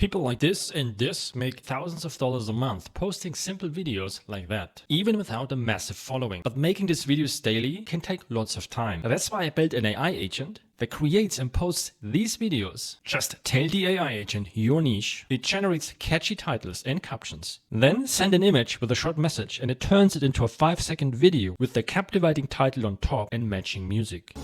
People like this and this make thousands of dollars a month posting simple videos like that, even without a massive following. But making these videos daily can take lots of time. That's why I built an AI agent that creates and posts these videos. Just tell the AI agent your niche, it generates catchy titles and captions. Then send an image with a short message and it turns it into a 5-second video with the captivating title on top and matching music.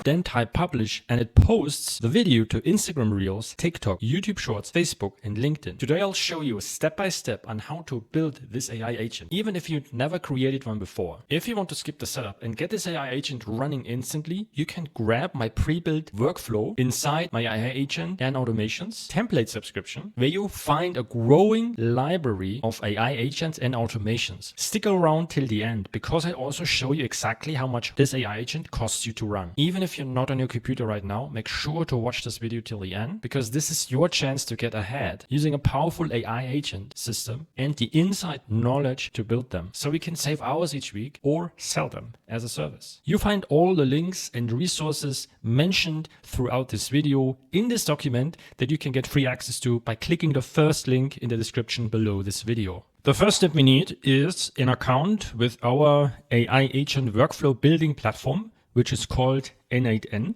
Then type publish and it posts the video to Instagram Reels, TikTok, YouTube Shorts, Facebook and LinkedIn. Today I'll show you step by step on how to build this AI agent, even if you've never created one before. If you want to skip the setup and get this AI agent running instantly, you can grab my pre-built workflow inside my AI agent and automations template subscription, where you find a growing library of AI agents and automations. Stick around till the end because I also show you exactly how much this AI agent costs you to run. Even if you're not on your computer right now, make sure to watch this video till the end because this is your chance to get ahead using a powerful AI agent system and the inside knowledge to build them so we can save hours each week or sell them as a service. You find all the links and resources mentioned throughout this video in this document that you can get free access to by clicking the first link in the description below this video. The first step we need is an account with our AI agent workflow building platform, which is called n8n.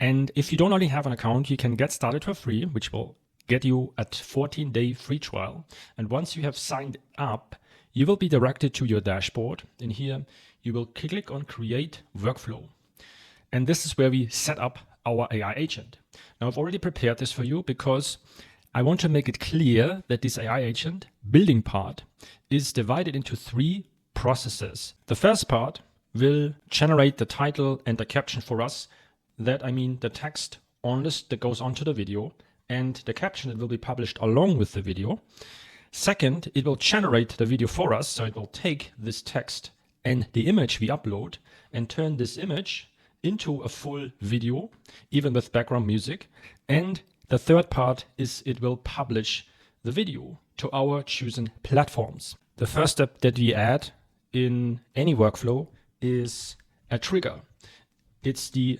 And if you don't already have an account, you can get started for free, which will get you a 14-day free trial. And once you have signed up, you will be directed to your dashboard. And here you will click on Create Workflow. And this is where we set up our AI agent. Now I've already prepared this for you because I want to make it clear that this AI agent building part is divided into 3 processes. The first part will generate the title and the caption for us. That I mean the text on this that goes onto the video and the caption that will be published along with the video. Second, it will generate the video for us. So it will take this text and the image we upload and turn this image into a full video, even with background music. And the third part is it will publish the video to our chosen platforms. The first step that we add in any workflow is a trigger. It's the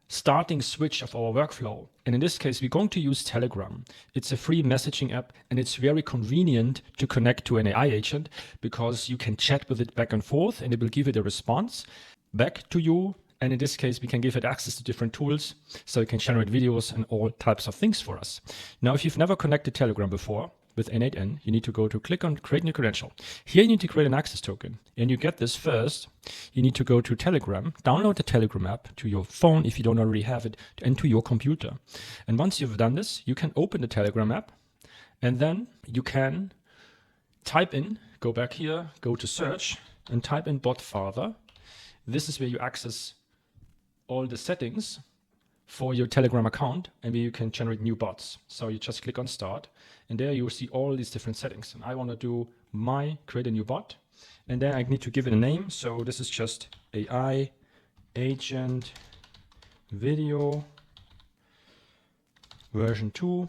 starting switch of our workflow. And in this case, we're going to use Telegram. It's a free messaging app and it's very convenient to connect to an AI agent because you can chat with it back and forth and it will give it a response back to you. And in this case, we can give it access to different tools so it can generate videos and all types of things for us. Now, if you've never connected Telegram before, with n8n, you need to go to click on create new credential. Here you need to create an access token and you get this first. You need to go to Telegram, download the Telegram app to your phone if you don't already have it and to your computer. And once you've done this, you can open the Telegram app and then you can type in, go back here, go to search and type in bot father. This is where you access all the settings for your Telegram account and where you can generate new bots. So you just click on start and there you will see all these different settings. And I want to do create a new bot and then I need to give it a name. So this is just AI agent video version 2.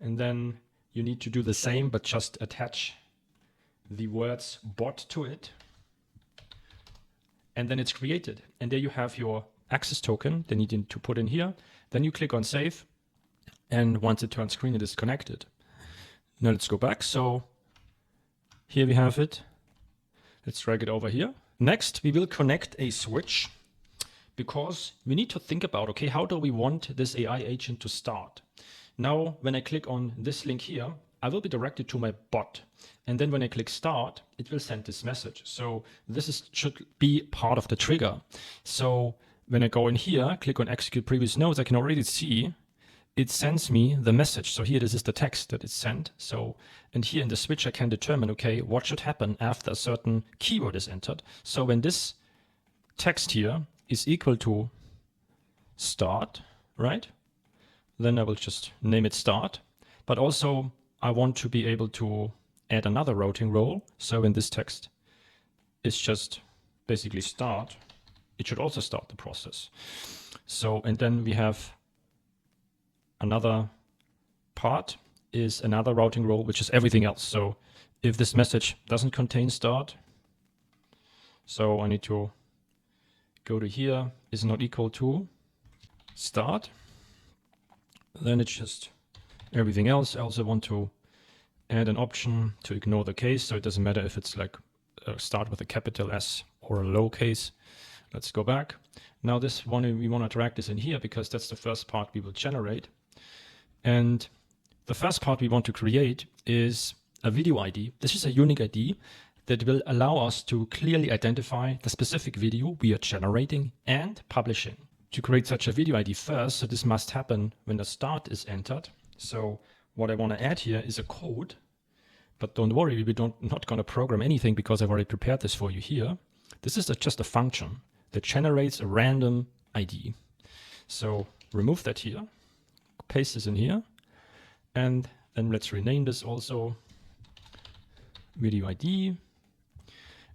And then you need to do the same, but just attach the words bot to it. And then it's created. And there you have your access token that you need to put in here. Then you click on save. And once it turns green, it is connected. Now let's go back. So here we have it. Let's drag it over here. Next, we will connect a switch because we need to think about, okay, how do we want this AI agent to start? Now, when I click on this link here, I will be directed to my bot. And then when I click start, it will send this message. So this should be part of the trigger. So when I go in here, click on execute previous nodes, I can already see it sends me the message. So here, this is the text that it's sent. So, and here in the switch, I can determine, okay, what should happen after a certain keyword is entered. So when this text here is equal to start, right? Then I will just name it start. But also I want to be able to add another routing role. So in this text, it's just basically start. It should also start the process. So, and then we have another part is another routing role, which is everything else. So if this message doesn't contain start, so I need to go to here is not equal to start, then it just everything else. I also want to add an option to ignore the case, so it doesn't matter if it's like start with a capital S or a lowercase. Let's go back. Now this one, we want to drag this in here because that's the first part we will generate. And the first part we want to create is a video ID. This is a unique ID that will allow us to clearly identify the specific video we are generating and publishing. To create such a video ID first, so this must happen when the start is entered. So what I want to add here is a code, but don't worry, we're not going to program anything because I've already prepared this for you here. This is just a function that generates a random ID. So remove that here, paste this in here, and then let's rename this also video ID.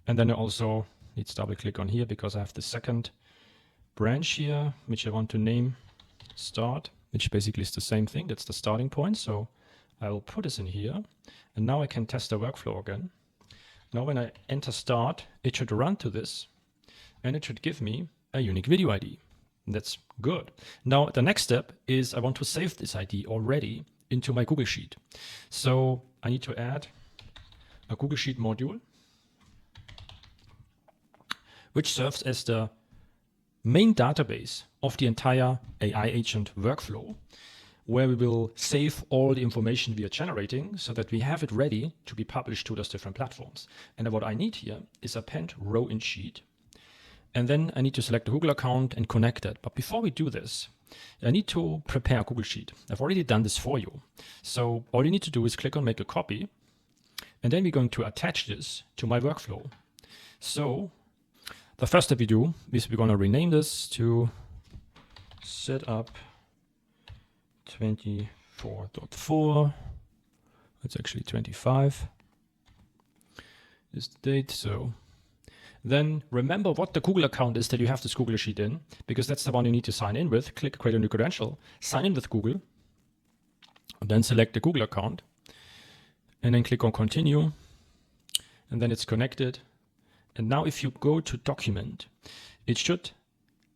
And then I also need to double click on here because I have the second branch here, which I want to name start, which basically is the same thing. That's the starting point. So I will put this in here. And now I can test the workflow again. Now when I enter start, it should run to this and it should give me a unique video ID. That's good. Now the next step is I want to save this ID already into my Google Sheet. So I need to add a Google Sheet module, which serves as the main database of the entire AI agent workflow, where we will save all the information we are generating so that we have it ready to be published to those different platforms. And what I need here is append row in sheet. And then I need to select the Google account and connect it. But before we do this, I need to prepare a Google Sheet. I've already done this for you. So all you need to do is click on make a copy. And then we're going to attach this to my workflow. So the first step we do is we're going to rename this to setup 24.4. It's actually 25 is the date. So then remember what the Google account is that you have this Google Sheet in, because that's the one you need to sign in with. Click create a new credential, sign in with Google, and then select the Google account, and then click on continue, and then it's connected. And now if you go to document, it should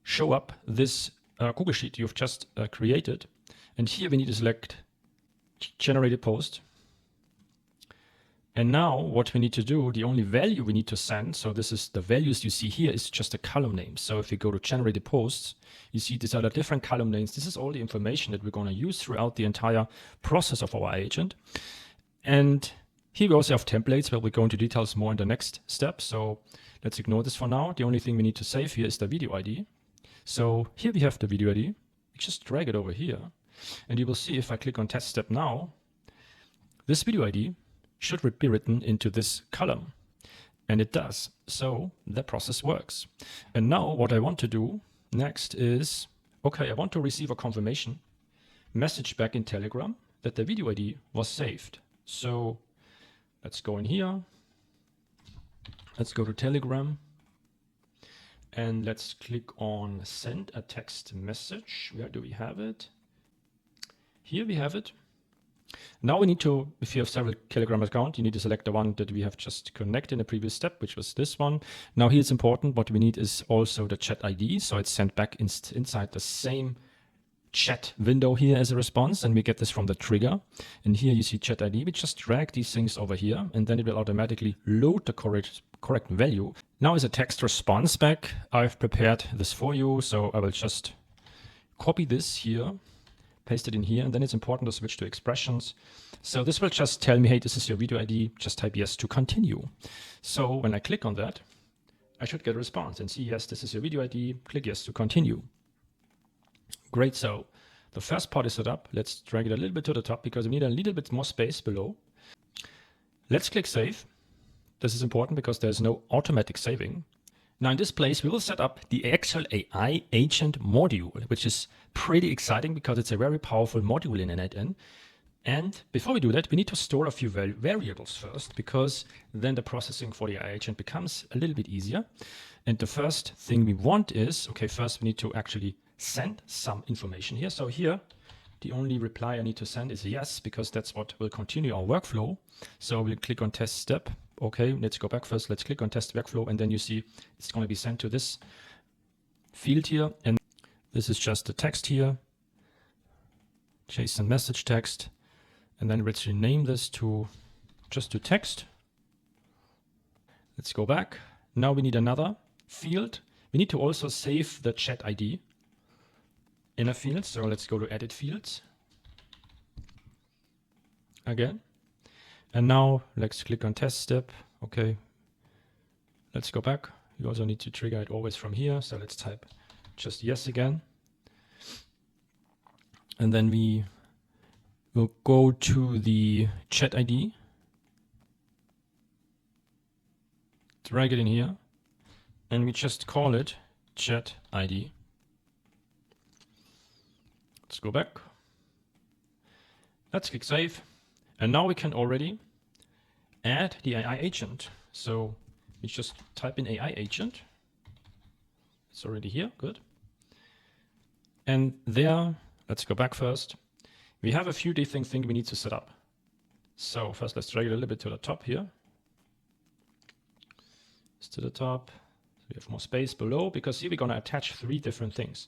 show up this Google Sheet you've just created. And here we need to select generated post. And now what we need to do, the only value we need to send, so this is the values you see here, is just a column name. So if we go to generated posts, you see these are the different column names. This is all the information that we're going to use throughout the entire process of our agent. And here we also have templates, but we'll go into details more in the next step. So let's ignore this for now. The only thing we need to save here is the video ID. So here we have the video ID. We just drag it over here. And you will see if I click on test step now, this video ID should be written into this column. And it does. So the process works. And now what I want to do next is, okay, I want to receive a confirmation message back in Telegram that the video ID was saved. So let's go in here. Let's go to Telegram. And let's click on send a text message. Where do we have it? Here we have it. Now we need to, if you have several Telegram accounts, you need to select the one that we have just connected in the previous step, which was this one. Now here it's important. What we need is also the chat ID. So it's sent back inside the same chat window here as a response. And we get this from the trigger. And here you see chat ID. We just drag these things over here, and then it will automatically load the correct value. Now as a text response back, I've prepared this for you. So I will just copy this here, paste it in here, and then it's important to switch to expressions. So this will just tell me, hey, this is your video ID, just type yes to continue. So when I click on that, I should get a response and see, yes, this is your video ID, click yes to continue. Great, so the first part is set up. Let's drag it a little bit to the top because we need a little bit more space below. Let's click save. This is important because there's no automatic saving. Now in this place, we will set up the actual AI agent module, which is pretty exciting because it's a very powerful module in n8n. And before we do that, we need to store a few variables first, because then the processing for the AI agent becomes a little bit easier. And the first thing we want is, okay, first we need to actually send some information here. So here, the only reply I need to send is yes, because that's what will continue our workflow. So we'll click on test step. Okay, let's go back first. Let's click on test workflow, and then you see it's going to be sent to this field here. And this is just the text here, JSON message text. And then let's rename this to just to text. Let's go back. Now we need another field. We need to also save the chat ID in a field. So let's go to edit fields again. And now let's click on test step. Okay. Let's go back. You also need to trigger it always from here. So let's type just yes again. And then we will go to the chat ID. Drag it in here. And we just call it chat ID. Let's go back. Let's click save. And now we can already add the AI agent. So we just type in AI agent. It's already here. Good. And there, let's go back first. We have a few different things we need to set up. So first, let's drag it a little bit to the top here. It's to the top. So we have more space below because here we're going to attach 3 different things.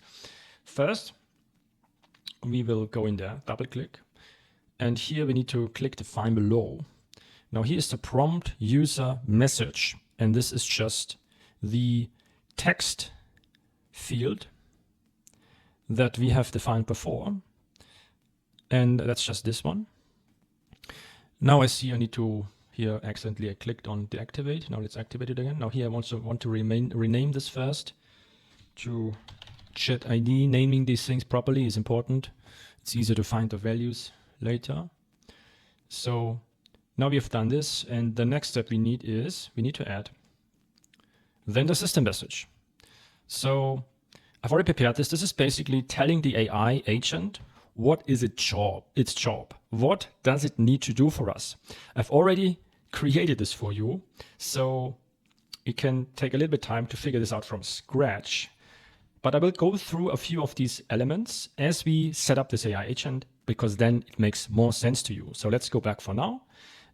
First, we will go in there, double click. And here we need to click define below. Now here's the prompt user message. And this is just the text field that we have defined before. And that's just this one. Now I see I need to, here accidentally I clicked on deactivate. Now let's activate it again. Now here I also want to rename this first to chat ID. Naming these things properly is important. It's easier to find the values later. So now we have done this, and the next step we need is we need to add then the system message. So I've already prepared this. This is basically telling the AI agent what is its job. What does it need to do for us? I've already created this for you, so it can take a little bit of time to figure this out from scratch. But I will go through a few of these elements as we set up this AI agent, because then it makes more sense to you. So let's go back for now.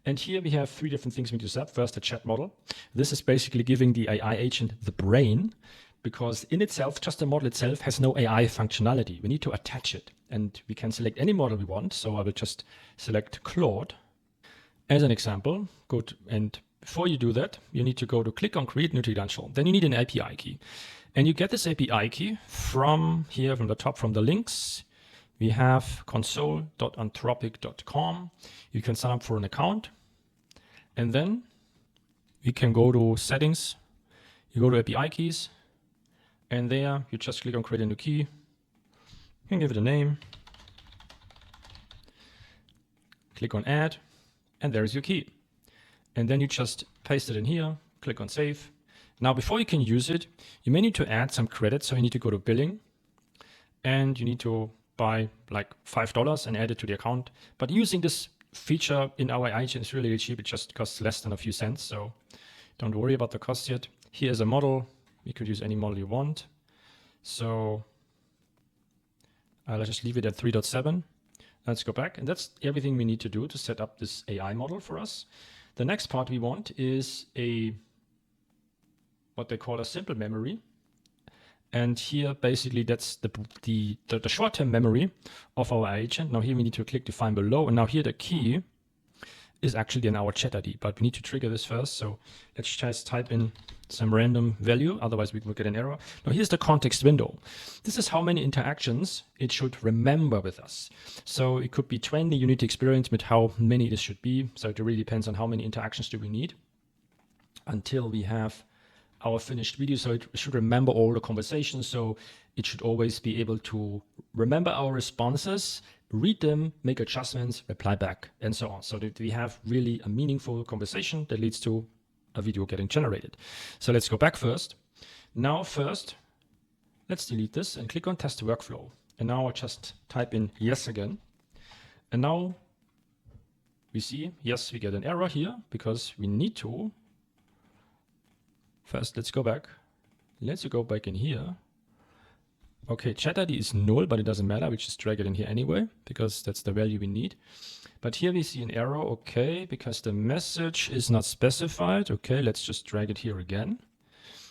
And here we have 3 different things we need to set up. First, the chat model. This is basically giving the AI agent the brain, because in itself, just the model itself has no AI functionality. We need to attach it, and we can select any model we want. So I will just select Claude as an example. And before you do that, you need to go to click on create new credential. Then you need an API key. And you get this API key from here, from the top, from the links. We have console.anthropic.com. You can sign up for an account. And then we can go to settings. You go to API keys. And there you just click on create a new key. You can give it a name. Click on add. And there's your key. And then you just paste it in here. Click on save. Now, before you can use it, you may need to add some credits. So you need to go to billing. And you need to buy like $5 and add it to the account. But using this feature in our AI agent is really cheap. It just costs less than a few cents. So don't worry about the cost yet. Here's a model. You could use any model you want. So I'll just leave it at 3.7. Let's go back. And that's everything we need to do to set up this AI model for us. The next part we want is what they call a simple memory. And here, basically, that's the short-term memory of our agent. Now here we need to click define below. And now here the key is actually in our chat ID, but we need to trigger this first. So let's just type in some random value. Otherwise, we will get an error. Now here's the context window. This is how many interactions it should remember with us. So it could be 20. You need to experiment with how many this should be. So it really depends on how many interactions do we need until we have our finished video. So it should remember all the conversations. So it should always be able to remember our responses, read them, make adjustments, reply back, and so on. So that we have really a meaningful conversation that leads to a video getting generated. So let's go back first. Now first, let's delete this and click on test workflow. And now I just type in yes again. And now we see, yes, we get an error here because we need to. First, let's go back. Let's go back in here. Okay, chat ID is null, but it doesn't matter. We just drag it in here anyway, because that's the value we need. But here we see an error, okay, because the message is not specified. Okay, let's just drag it here again.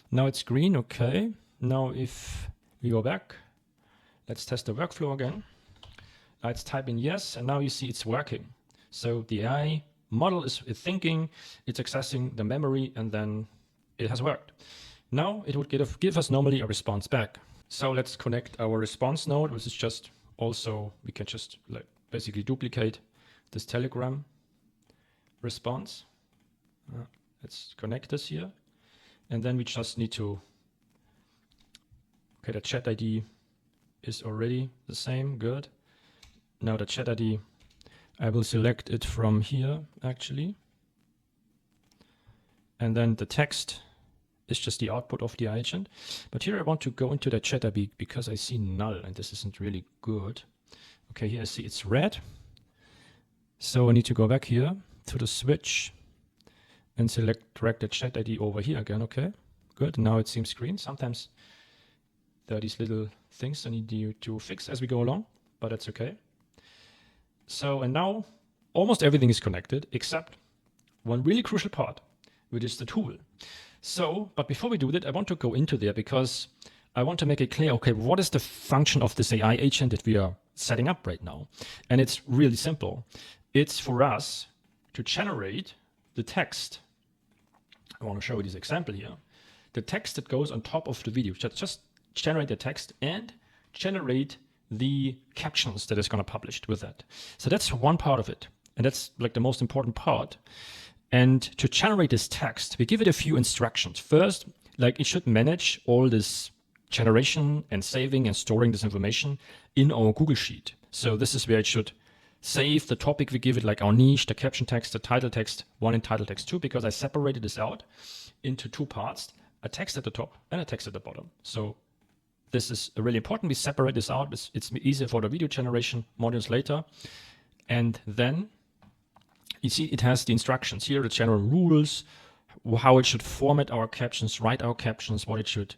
Now it's green, okay. Now if we go back, let's test the workflow again. Let's type in yes, and now you see it's working. So the AI model is thinking, it's accessing the memory, and then it has worked. Now it would give us normally a response back. So let's connect our response node, which is just also, we can just like basically duplicate this Telegram response. Let's connect this here. And then we just need to, okay, the chat ID is already the same, good. Now the chat ID, I will select it from here actually. And then the text is just the output of the agent. But here I want to go into the chat ID because I see null and this isn't really good. Okay, here I see it's red. So I need to go back here to the switch and drag the chat ID over here again. Okay, good. Now it seems green. Sometimes there are these little things I need you to fix as we go along, but that's okay. So, and now almost everything is connected except one really crucial part, which is the tool. So, but before we do that, I want to go into there because I want to make it clear, okay, what is the function of this AI agent that we are setting up right now? And it's really simple. It's for us to generate the text. I want to show you this example here. The text that goes on top of the video, just generate the text and generate the captions that is going to publish with that. So that's one part of it. And that's like the most important part. And to generate this text, we give it a few instructions. First, like it should manage all this generation and saving and storing this information in our Google Sheet. So this is where it should save the topic we give it, like our niche, the caption text, the title text 1 and title text 2, because I separated this out into two parts, a text at the top and a text at the bottom. So this is really important. We separate this out. It's easier for the video generation modules later. And then you see it has the instructions here, the general rules, how it should format our captions, write our captions, what it should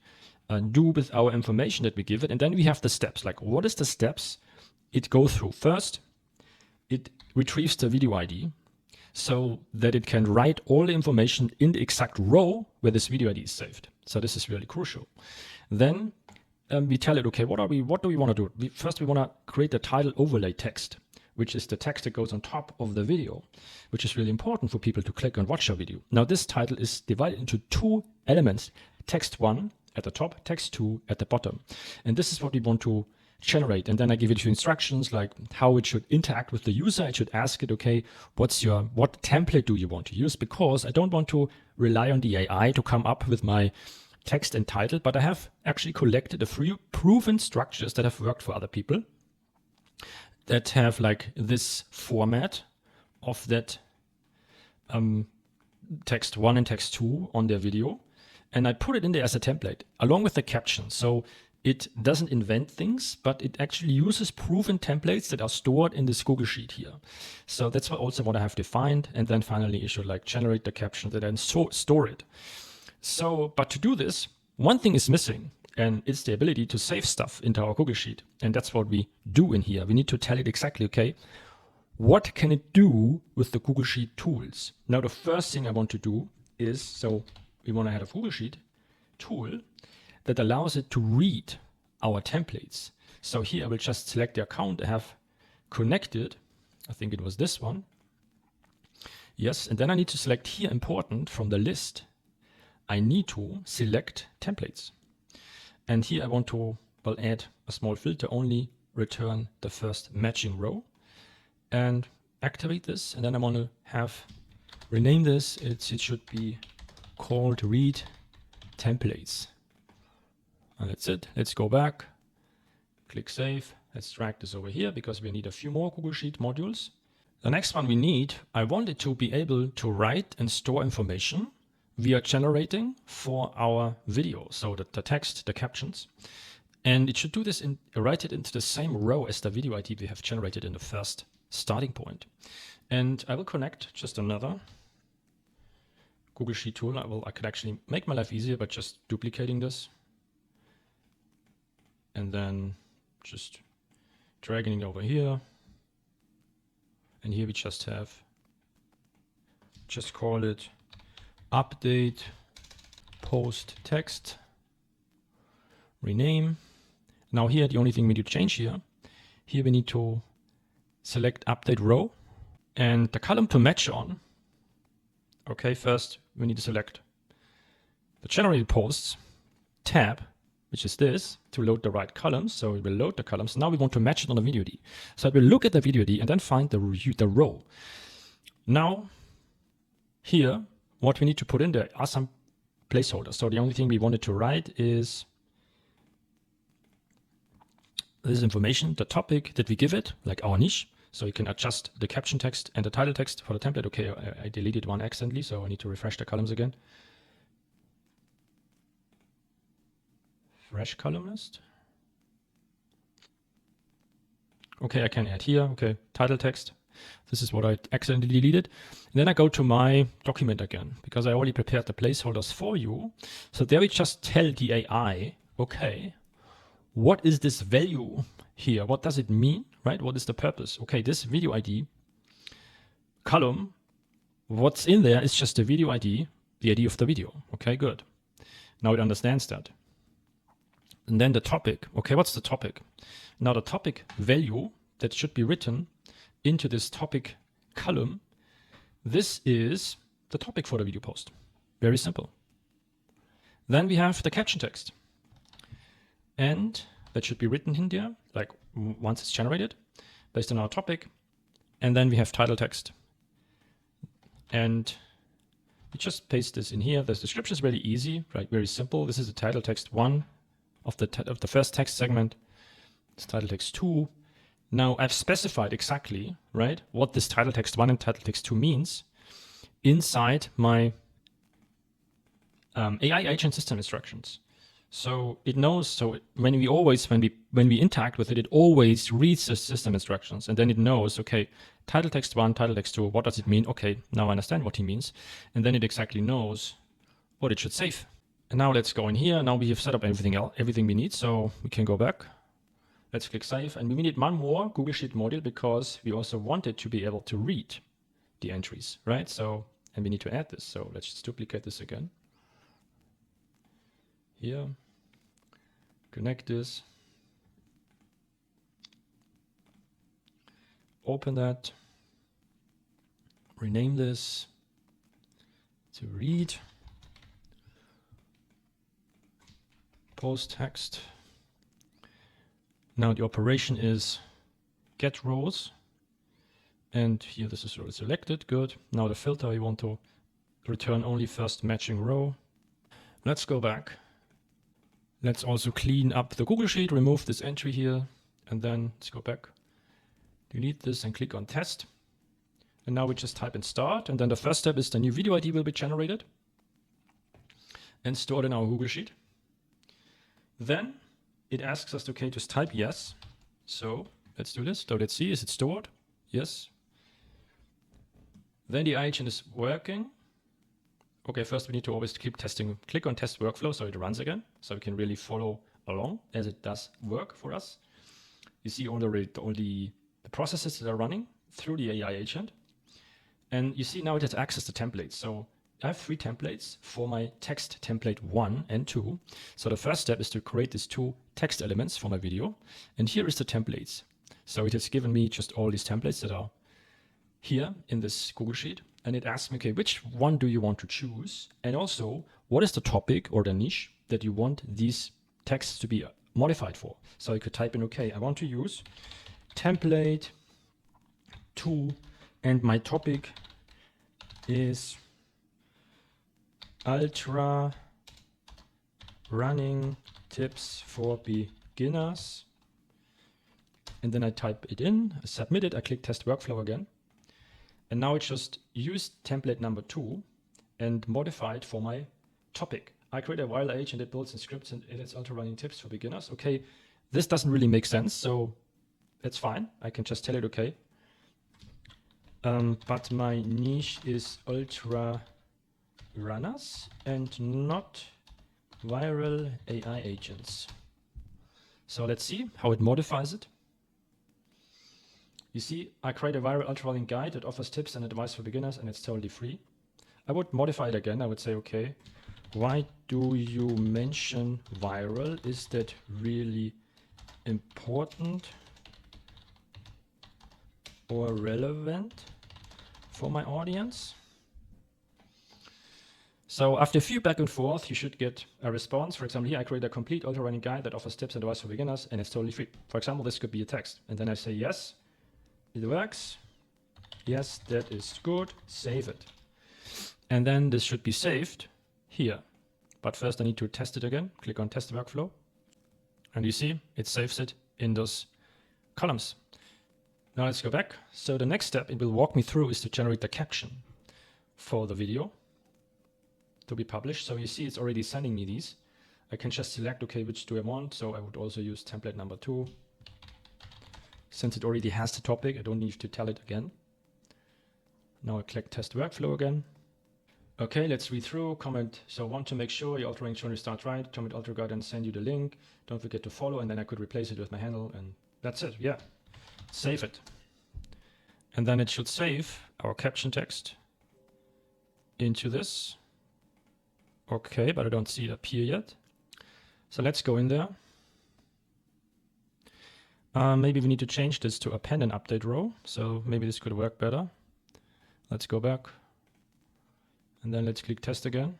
do with our information that we give it. And then we have the steps, like what is the steps it goes through. First, it retrieves the video ID so that it can write all the information in the exact row where this video ID is saved. So this is really crucial. Then we tell it, okay, what do we want to do? First, we want to create the title overlay text, which is the text that goes on top of the video, which is really important for people to click and watch our video. Now, this title is divided into two elements, text 1 at the top, text 2 at the bottom. And this is what we want to generate. And then I give it a few instructions, like how it should interact with the user. I should ask it, okay, what template do you want to use? Because I don't want to rely on the AI to come up with my text and title, but I have actually collected a few proven structures that have worked for other people that have like this format of that text 1 and text 2 on their video. And I put it in there as a template along with the caption. So it doesn't invent things, but it actually uses proven templates that are stored in this Google Sheet here. So that's also what I have defined. And then finally, you should like generate the caption and then store it. So, but to do this, one thing is missing, and it's the ability to save stuff into our Google Sheet. And that's what we do in here. We need to tell it exactly, okay, what can it do with the Google Sheet tools? Now, the first thing I want to do is, so we want to have a Google Sheet tool that allows it to read our templates. So here I will just select the account I have connected. I think it was this one. Yes, and then I need to select here important from the list. I need to select templates. And here I want to, well, add a small filter, only return the first matching row and activate this. And then I want to rename this. It should be called read templates. And that's it. Let's go back, click save. Let's drag this over here because we need a few more Google Sheet modules. The next one we need, I want it to be able to write and store information we are generating for our video. So the text, the captions, and it should do this write it into the same row as the video ID we have generated in the first starting point. And I will connect just another Google Sheet tool. I can actually make my life easier by just duplicating this and then just dragging it over here. And here we just call it update post text, rename. Now here, the only thing we need to change here we need to select update row And the column to match on, okay, first we need to select the generated posts tab, which is this, to load the right columns. So it will load the columns. Now we want to match it on the video ID. So it will look at the video ID and then find the row. Now, here, what we need to put in there are some placeholders. So the only thing we wanted to write is this information, the topic that we give it, like our niche. So you can adjust the caption text and the title text for the template. Okay, I deleted one accidentally, so I need to refresh the columns again. Fresh column list. Okay, I can add here. Okay, title text. This is what I accidentally deleted. And then I go to my document again, because I already prepared the placeholders for you. So there we just tell the AI, okay, what is this value here? What does it mean, right? What is the purpose? Okay, this video ID column, what's in there is just the video ID, the ID of the video. Okay, good. Now it understands that. And then the topic. Okay, what's the topic? Now the topic value that should be written into this topic column, this is the topic for the video post. Very simple. Then we have the caption text. And that should be written in there, like once it's generated, based on our topic. And then we have title text. And we just paste this in here. The description is really easy, right? Very simple. This is the title text 1 of the first text segment. It's title text 2. Now I've specified exactly, right, what this title text 1 and title text 2 means inside my AI agent system instructions. So it knows, so when we interact with it, it always reads the system instructions, and then it knows, okay, title text 1, title text 2, what does it mean? Okay, now I understand what he means. And then it exactly knows what it should save. And now let's go in here. Now we have set up everything we need, so we can go back. Let's click save. And we need one more Google Sheet module because we also wanted to be able to read the entries, right? So, and we need to add this. So let's just duplicate this again. Here, connect this, open that, rename this to read, post text. Now the operation is get rows, and here this is already selected, good. Now the filter, we want to return only first matching row. Let's go back. Let's also clean up the Google Sheet, remove this entry here, and then let's go back, delete this and click on test. And now we just type in start, and then the first step is the new video ID will be generated and stored in our Google Sheet. Then it asks us, okay, just type yes. So let's do this. So let's see, is it stored? Yes. Then the agent is working. Okay, first we need to always keep testing. Click on test workflow so it runs again, so we can really follow along as it does work for us. You see all the processes that are running through the AI agent. And you see now it has access to templates. So I have 3 templates for my text template 1 and 2. So the first step is to create these 2 text elements for my video. And here is the templates. So it has given me just all these templates that are here in this Google Sheet. And it asks me, okay, which one do you want to choose? And also, what is the topic or the niche that you want these texts to be modified for? So you could type in, okay, I want to use template 2, and my topic is ultra running tips for beginners. And then I type it in, I submit it, I click test workflow again. And now it just used template number 2 and modified for my topic. I create a viral agent that builds in scripts and edits ultra running tips for beginners. Okay, this doesn't really make sense, so that's fine. I can just tell it, okay. But my niche is ultra runners and not viral AI agents. So let's see how it modifies it. You see, I create a viral ultra running guide that offers tips and advice for beginners, and it's totally free. I would modify it again. I would say, okay, why do you mention viral? Is that really important or relevant? for my audience. So after a few back and forth, you should get a response. For example, here I create a complete auto-running guide that offers tips and advice for beginners, and it's totally free. For example, this could be a text. And then I say, yes, it works. Yes, that is good. Save it. And then this should be saved here. But first I need to test it again. Click on test workflow. And you see, it saves it in those columns. Now let's go back. So the next step it will walk me through is to generate the caption for the video to be published. So you see it's already sending me these. I can just select, okay, which do I want? So I would also use template number 2. Since it already has the topic, I don't need to tell it again. Now I click test workflow again. Okay, let's read through. Comment. So want to make sure your altering journey starts right. Comment alter guide and send you the link. Don't forget to follow, and then I could replace it with my handle, and that's it. Yeah, save it. And then it should save our caption text into this. Okay, but I don't see it appear yet. So let's go in there. Maybe we need to change this to append and update row. So maybe this could work better. Let's go back. And then let's click test again.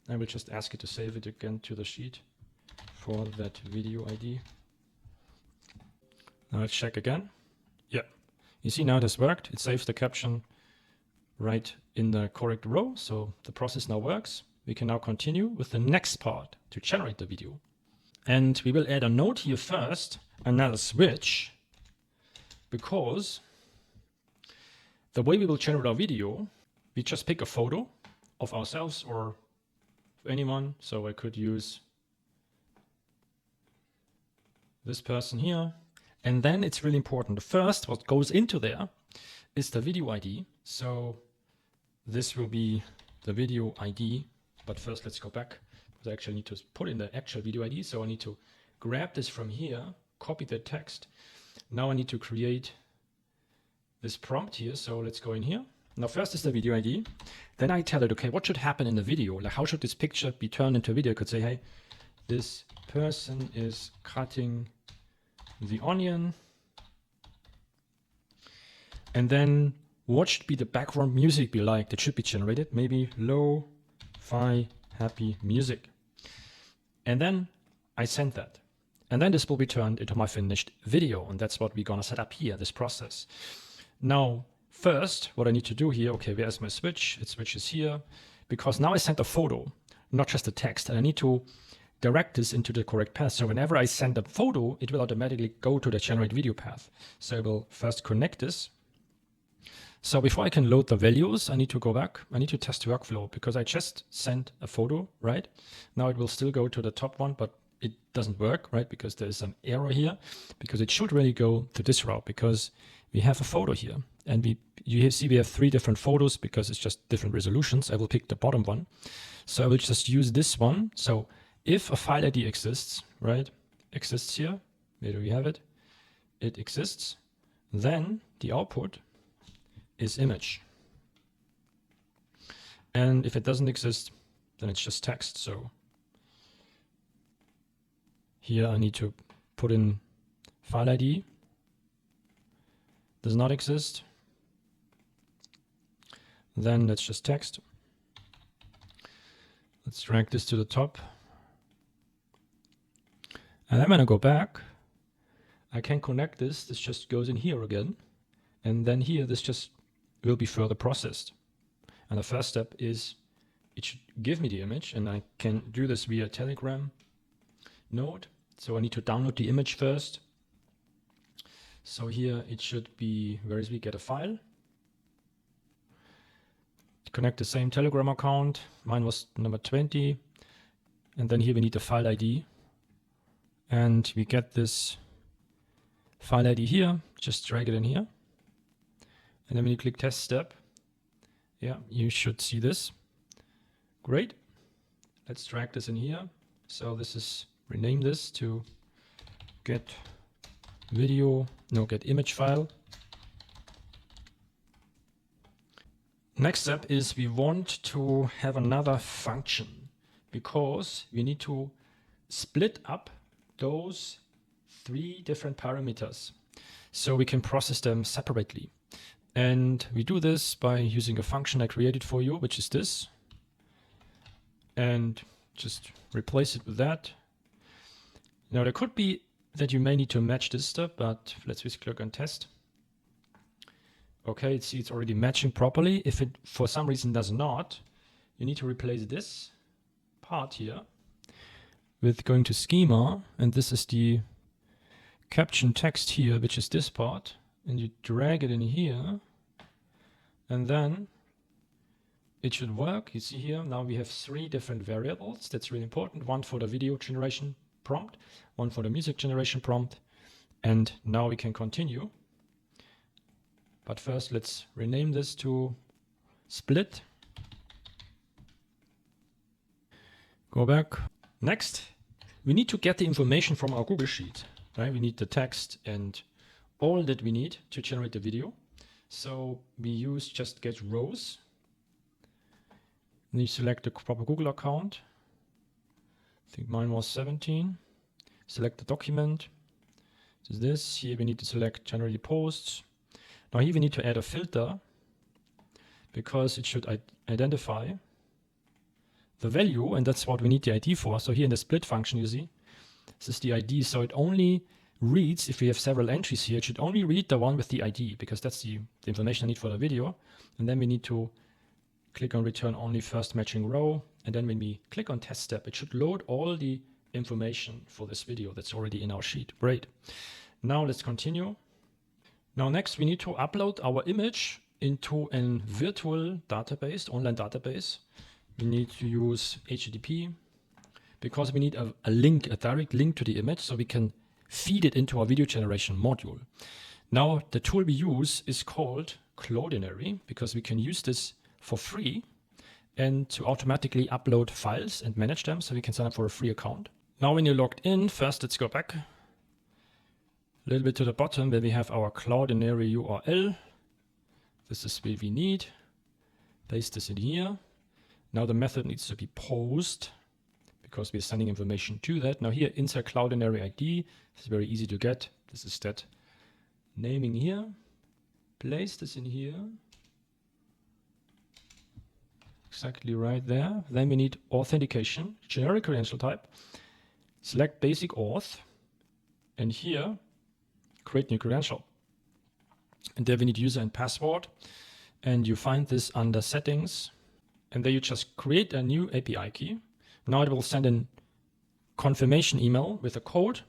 I will just ask it to save it again to the sheet for that video ID. Now let's check again. Yeah, you see now it has worked. It saves the caption right in the correct row. So the process now works. We can now continue with the next part to generate the video. And we will add a note here first, another switch, because the way we will generate our video, we just pick a photo of ourselves or anyone. So I could use this person here. And then it's really important. First, what goes into there is the video ID. So this will be the video ID. But first, let's go back, because I actually need to put in the actual video ID. So I need to grab this from here, copy the text. Now I need to create this prompt here. So let's go in here. Now first is the video ID. Then I tell it, okay, what should happen in the video? Like how should this picture be turned into a video? I could say, hey, this person is cutting the onion. And then what should be the background music be like that should be generated? Maybe lo-fi happy music. And then I send that. And then this will be turned into my finished video. And that's what we're going to set up here, this process. Now, first, what I need to do here, okay, where's my switch? It switches here, because now I sent a photo, not just a text, and I need to direct this into the correct path. So whenever I send a photo, it will automatically go to the generate video path. So I will first connect this. So before I can load the values, I need to go back. I need to test workflow because I just sent a photo, right? Now it will still go to the top one, but it doesn't work, right? Because there's some error here, because it should really go to this route because we have a photo here. And you see we have 3 different photos because it's just different resolutions. I will pick the bottom one. So I will just use this one. So if a file ID exists, right, exists here, where do we have it? It exists. Then the output is image. And if it doesn't exist, then it's just text. So here I need to put in file ID. Does not exist. Then that's just text. Let's drag this to the top. And then when I go back, I can connect this. This just goes in here again. And then here, this just will be further processed. And the first step is it should give me the image, and I can do this via Telegram node. So I need to download the image first. So here it should be, where is we get a file? Connect the same Telegram account. Mine was number 20. And then here we need the file ID. And we get this file ID here. Just drag it in here. And then when you click test step, yeah, you should see this. Great. Let's drag this in here. So this is, rename this to get image file. Next step is we want to have another function because we need to split up those 3 different parameters so we can process them separately. And we do this by using a function I created for you, which is this. And just replace it with that. Now there could be that you may need to match this stuff, but let's just click on test. Okay, see it's already matching properly. If it for some reason does not, you need to replace this part here with going to schema, and this is the caption text here, which is this part, and you drag it in here, and then it should work. You see here, now we have 3 different variables. That's really important. One for the video generation prompt, one for the music generation prompt, and now we can continue. But first, let's rename this to split. Go back. Next, we need to get the information from our Google Sheet, right? We need the text and all that we need to generate the video. So we use just get rows. Then you select the proper Google account. I think mine was 17. Select the document. This is this. Here we need to select generate posts. Now here we need to add a filter because it should identify the value, and that's what we need the ID for. So here in the split function, you see, this is the ID. So it only reads, if we have several entries here, it should only read the one with the ID because that's the information I need for the video. And then we need to click on return only first matching row. And then when we click on test step, it should load all the information for this video that's already in our sheet. Great. Now let's continue. Now next we need to upload our image into a virtual database, online database. We need to use HTTP because we need a link, a direct link to the image so we can feed it into our video generation module. Now the tool we use is called Cloudinary because we can use this for free and to automatically upload files and manage them, so we can sign up for a free account. Now when you're logged in, first let's go back a little bit to the bottom where we have our Cloudinary URL. This is what we need. Paste this in here. Now the method needs to be post because we're sending information to that. Now here insert Cloudinary ID, this is very easy to get. This is that naming here. Place this in here. Exactly right there. Then we need authentication, generic credential type. Select basic auth. And here, create new credential. And there we need user and password. And you find this under settings. And there you just create a new API key. Now it will send a confirmation email with a code.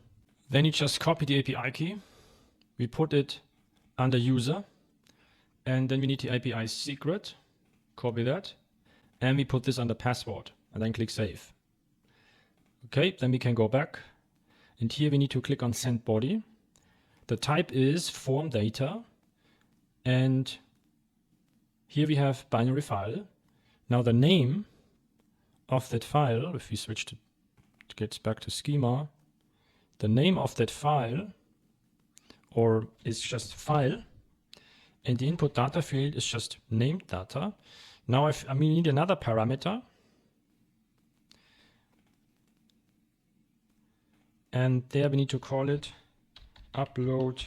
Then you just copy the API key. We put it under user. And then we need the API secret. Copy that. And we put this under password. And then click save. Okay, then we can go back. And here we need to click on send body. The type is form data. And here we have binary file. Now the name of that file, if we switch to get back to schema, the name of that file or is just file, and the input data field is just named data. Now we need another parameter, and there we need to call it upload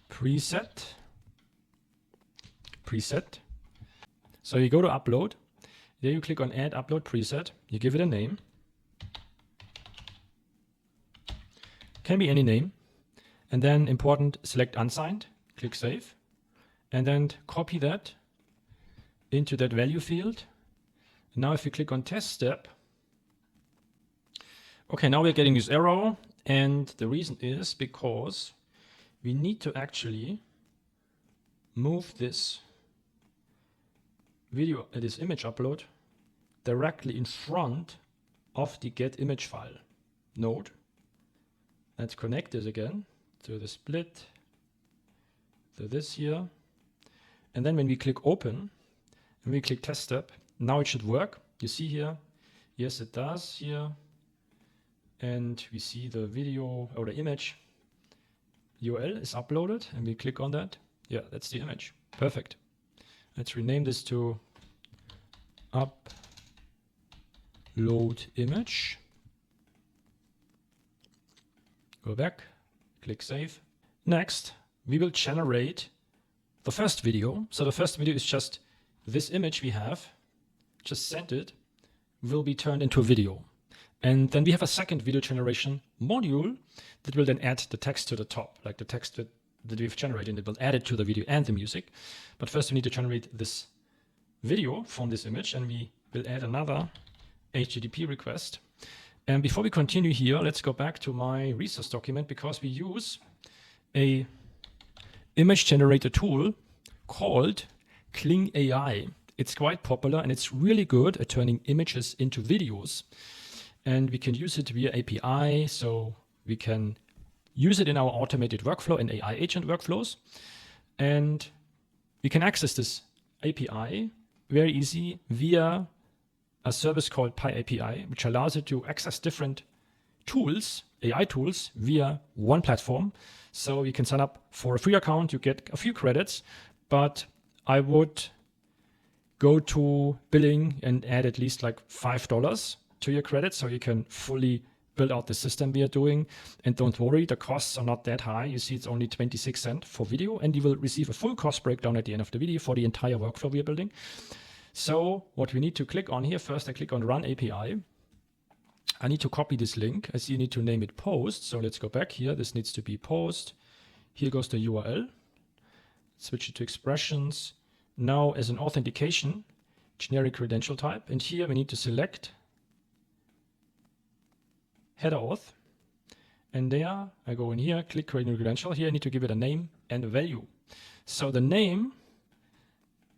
preset. So you go to upload, there you click on add upload preset, you give it a name, can be any name, and then important, select unsigned, click save, and then copy that into that value field. And now if you click on test step, okay, now we're getting this error, and the reason is because we need to actually move this video, this image upload directly in front of the get image file node. Let's connect this again to the split, to this here. And then when we click open and we click test step, now it should work. You see here, yes, it does here. And we see the video or the image URL is uploaded, and we click on that. Yeah, that's the image. Perfect. Let's rename this to upload image. Go back, click save. Next, we will generate the first video. So the first video is just this image we have, just sent it, will be turned into a video. And then we have a second video generation module that will then add the text to the top, like the text that we've generated, and it will add it to the video and the music. But first we need to generate this video from this image, and we will add another HTTP request. And before we continue here, let's go back to my resource document, because we use a image generator tool called Kling AI. It's quite popular and it's really good at turning images into videos. And we can use it via API, so we can use it in our automated workflow and AI agent workflows. And we can access this API very easy via a service called PyAPI, which allows you to access different tools, AI tools, via one platform. So you can sign up for a free account, you get a few credits, but I would go to billing and add at least like $5 to your credit so you can fully build out the system we are doing. And don't worry, the costs are not that high. You see it's only 26 cents for video, and you will receive a full cost breakdown at the end of the video for the entire workflow we are building. So what we need to click on here, first I click on Run API. I need to copy this link. I see you need to name it post. So let's go back here. This needs to be post. Here goes the URL. Switch it to expressions. Now as an authentication, generic credential type. And here we need to select header auth. And there I go in here, click create new credential. Here I need to give it a name and a value. So the name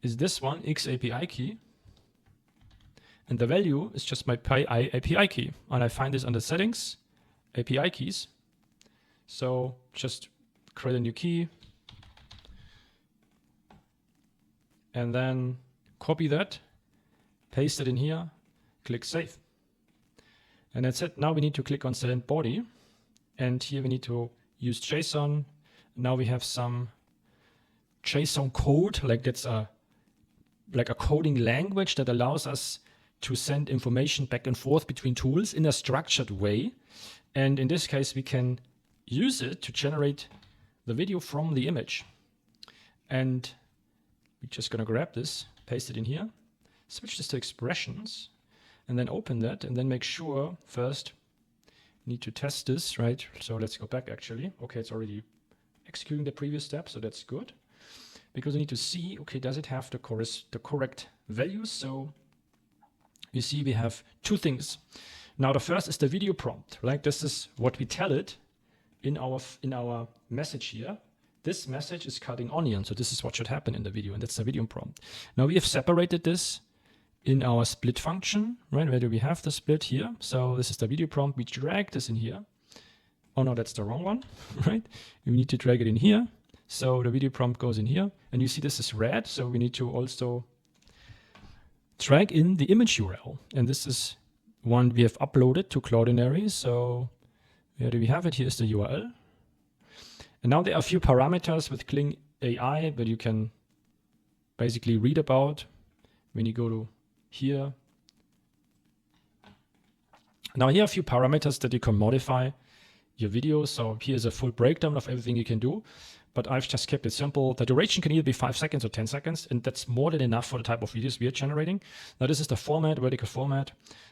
is this one, XAPI key. And the value is just my PyAPI key. And I find this under settings, API keys. So just create a new key. And then copy that, paste it in here, click save. And that's it. Now we need to click on send body. And here we need to use JSON. Now we have some JSON code, like that's a coding language that allows us to send information back and forth between tools in a structured way. And in this case, we can use it to generate the video from the image. And we're just going to grab this, paste it in here, switch this to expressions, and then open that, and then make sure first need to test this, right? So let's go back actually. Okay, it's already executing the previous step, so that's good. Because we need to see, okay, does it have the correct values? So you see we have two things. Now the first is the video prompt, right? This is what we tell it in our message here. This message is cutting onion, so this is what should happen in the video, and that's the video prompt. Now we have separated this in our split function, right? Where do we have the split here? So this is the video prompt. We drag this in here. Oh no, that's the wrong one, right? We need to drag it in here. So the video prompt goes in here, and you see this is red. So we need to also drag in the image URL. And this is one we have uploaded to Cloudinary. So where do we have it? Here's the URL. And now there are a few parameters with Kling AI that you can basically read about when you go to here. Now here are a few parameters that you can modify your video. So here's a full breakdown of everything you can do, but I've just kept it simple. The duration can either be 5 seconds or 10 seconds, and that's more than enough for the type of videos we are generating. Now this is the format, vertical format.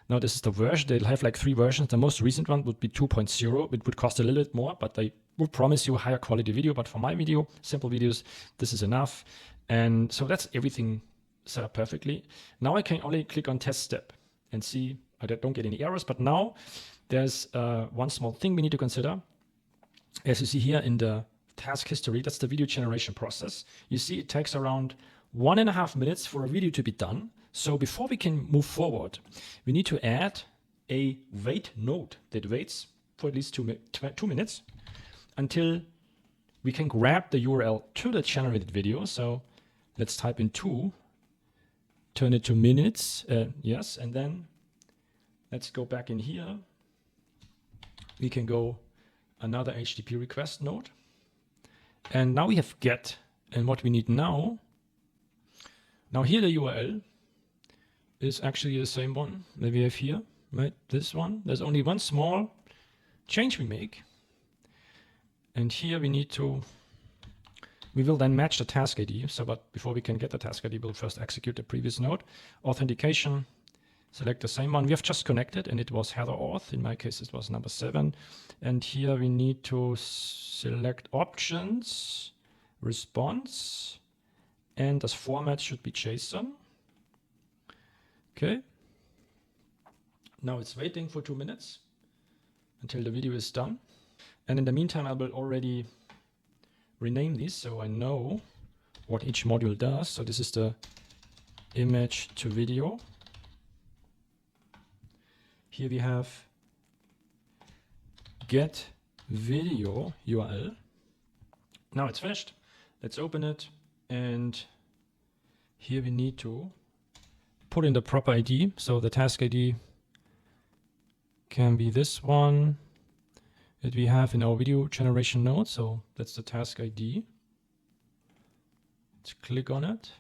Now this is the version. They'll have like 3 versions. The most recent one would be 2.0. It would cost a little bit more, but they would promise you higher quality video. But for my video, simple videos, this is enough. And so that's everything set up perfectly. Now I can only click on test step and see I don't get any errors. But now there's one small thing we need to consider. As you see here in the task history, that's the video generation process. You see it takes around 1.5 minutes for a video to be done. So before we can move forward, we need to add a wait node that waits for at least 2 minutes until we can grab the URL to the generated video. So let's type in 2, turn it to minutes, yes, and then let's go back in here. We can go another HTTP request node. And now we have get, and what we need now here the URL is actually the same one that we have here, right? This one. There's only one small change we make. And here we need to We will then match the task ID. So, but before we can get the task ID, we'll first execute the previous node. Authentication, select the same one. We have just connected and it was header auth. In my case, it was number 7. And here we need to select options, response, and this format should be JSON. Okay. Now it's waiting for 2 minutes until the video is done. And in the meantime, I will already rename these so I know what each module does. So this is the image to video. Here we have get video URL. Now it's finished. Let's open it. And here we need to put in the proper ID. So the task ID can be this one that we have in our video generation node. So that's the task ID. Let's click on it.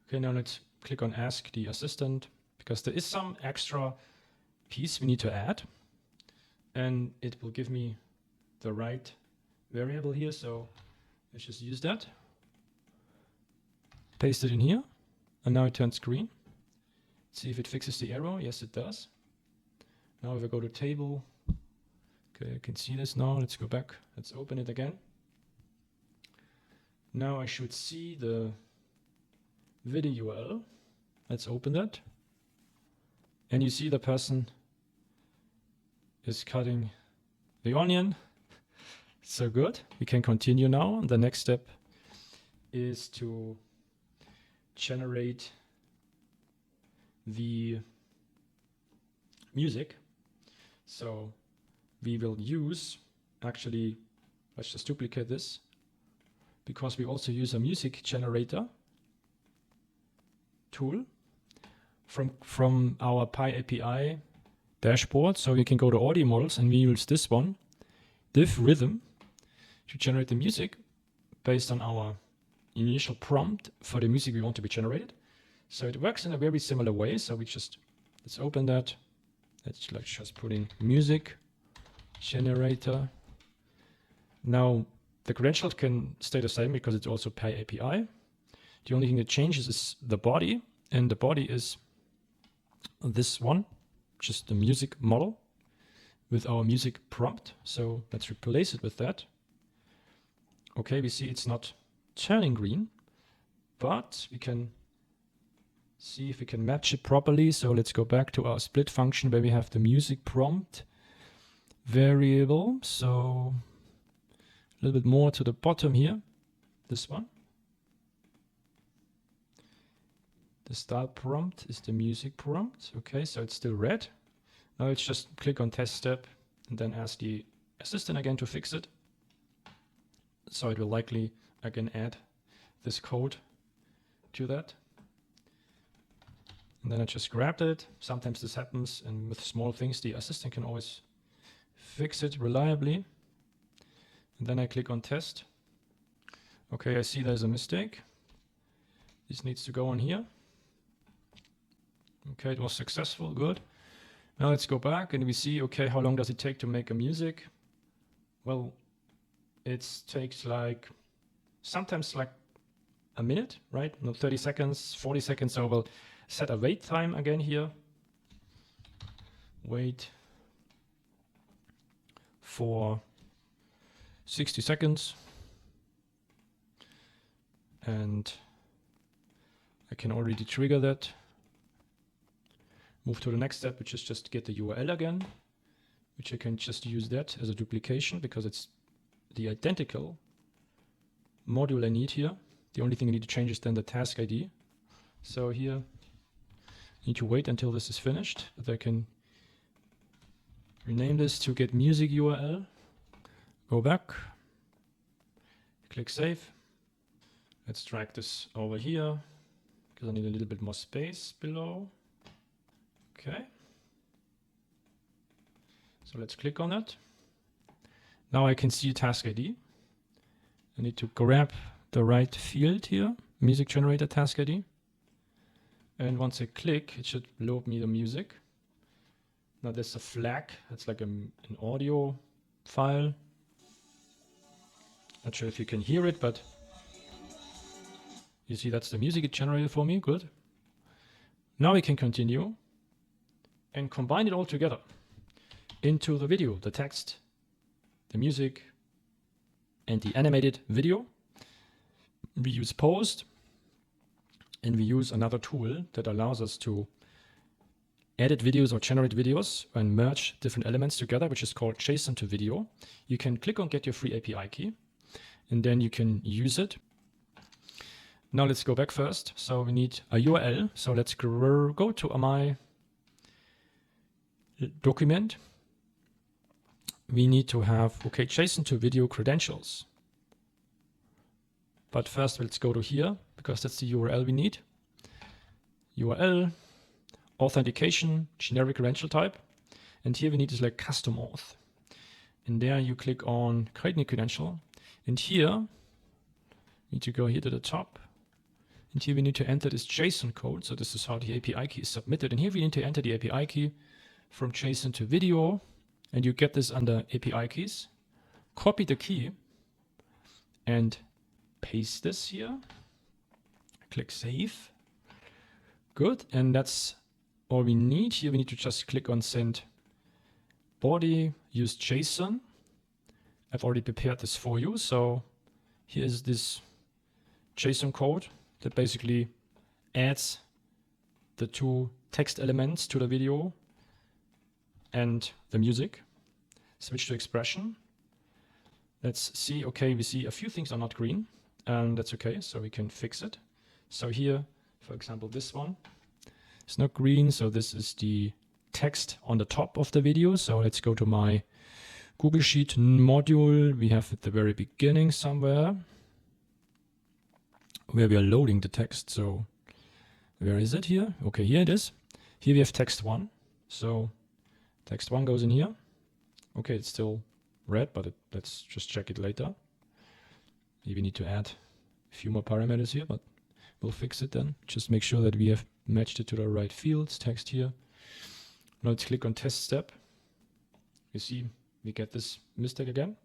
Okay, now let's click on ask the assistant, because there is some extra piece we need to add. And it will give me the right variable here. So let's just use that. Paste it in here. And now it turns green. See if it fixes the error. Yes, it does. Now if I go to table, okay, I can see this now. Let's go back. Let's open it again. Now I should see the video URL. Let's open that. And you see the person is cutting the onion. So good. We can continue now. The next step is to generate the music. So we will use, actually, let's just duplicate this, because we also use a music generator tool from our PyAPI dashboard. So you can go to audio models and we use this one, div rhythm, to generate the music based on our initial prompt for the music we want to be generated. So it works in a very similar way. So we just, let's open that. Let's just put in music generator. Now the credentials can stay the same because it's also PyAPI. The only thing that changes is the body, and the body is this one, just the music model with our music prompt. So let's replace it with that. Okay, we see it's not turning green, but we can see if we can match it properly. So let's go back to our split function where we have the music prompt variable. So a little bit more to the bottom here, this one. The start prompt is the music prompt. Okay, so it's still red. Now let's just click on test step and then ask the assistant again to fix it. So it will likely again add this code to that. And then I just grabbed it. Sometimes this happens, and with small things, the assistant can always fix it reliably. And then I click on test. Okay, I see there's a mistake. This needs to go on here. Okay, it was successful, good. Now let's go back and we see, okay, how long does it take to make a music? Well, it takes like, sometimes like a minute, right? No, 30 seconds, 40 seconds. So we'll set a wait time again here. Wait for 60 seconds. And I can already trigger that. Move to the next step, which is just get the URL again, which I can just use that as a duplication because it's the identical module I need here. The only thing I need to change is then the task ID. So here, I need to wait until this is finished, that I can rename this to get music URL. Go back, click save. Let's drag this over here because I need a little bit more space below. Okay. So let's click on that. Now I can see task ID. I need to grab the right field here, music generator task ID. And once I click, it should load me the music. Now there's a flag. It's like an audio file. Not sure if you can hear it, but you see that's the music it generated for me. Good. Now we can continue and combine it all together into the video, the text, the music, and the animated video. We use post, and we use another tool that allows us to edit videos or generate videos and merge different elements together, which is called JSON to video. You can click on get your free API key, and then you can use it. Now let's go back first. So we need a URL. So let's go to my document. We need to have, okay, JSON to video credentials. But first let's go to here, because that's the URL we need. URL, authentication, generic credential type. And here we need to select custom auth. And there you click on create new credential. And here, we need to go here to the top. And here we need to enter this JSON code. So this is how the API key is submitted. And here we need to enter the API key from JSON to video. And you get this under API keys. Copy the key and paste this here. Click save. Good. And that's all we need. Here we need to just click on send body, use JSON. I've already prepared this for you. So here is this JSON code that basically adds the two text elements to the video and the music. Switch to expression. Let's see. Okay, we see a few things are not green, and that's okay. So we can fix it. So here, for example, this one is not green. So this is the text on the top of the video. So let's go to my Google Sheet module. We have at the very beginning somewhere where we are loading the text. So where is it here? Okay, here it is. Here we have text 1. So text 1 goes in here. Okay, it's still red, but let's just check it later. Maybe we need to add a few more parameters here, but we'll fix it then. Just make sure that we have matched it to the right fields. Text here. Now let's click on test step. You see, we get this mistake again,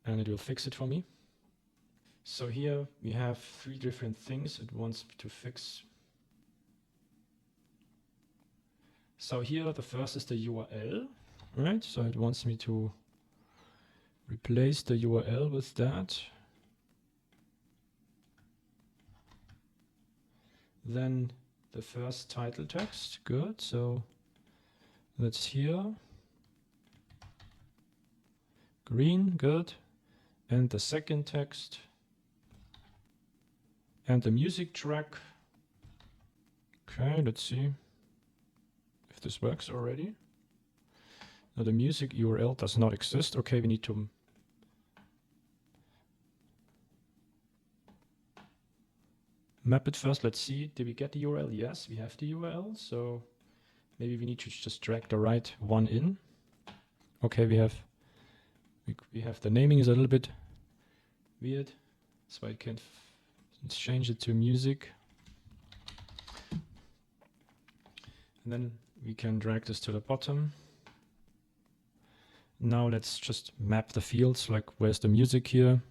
and it will fix it for me. So here we have 3 different things it wants to fix. So here the first is the URL, right? So it wants me to replace the URL with that. Then the first title text, good. So that's here. Green, good. And the second text. And the music track. Okay, let's see if this works already. Now the music URL does not exist. Okay, we need to map it first. Let's see, did we get the URL? Yes, we have the URL. So maybe we need to just drag the right one in. Okay, we have the naming is a little bit weird. So I can't let's change it to music. And then we can drag this to the bottom. Now let's just map the fields, like where's the music here?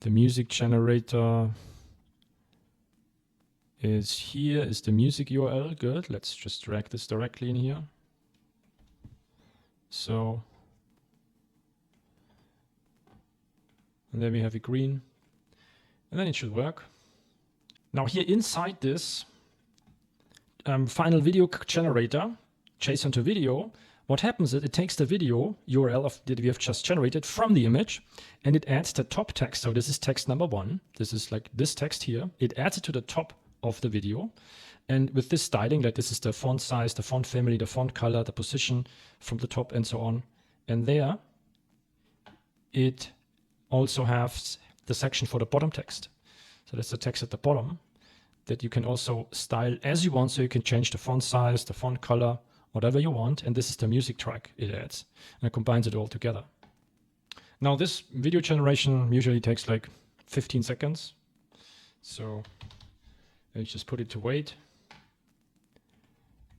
The music generator is here, is the music URL. Good, let's just drag this directly in here. So, and then we have a green, and then it should work. Now here inside this final video generator, JSON to video, what happens is it takes the video URL that we have just generated from the image, and it adds the top text. So this is text number 1. This is like this text here. It adds it to the top of the video. And with this styling, like this is the font size, the font family, the font color, the position from the top and so on. And there it also has the section for the bottom text. So that's the text at the bottom that you can also style as you want. So you can change the font size, the font color, whatever you want. And this is the music track it adds, and it combines it all together. Now this video generation usually takes like 15 seconds. So let's just put it to wait.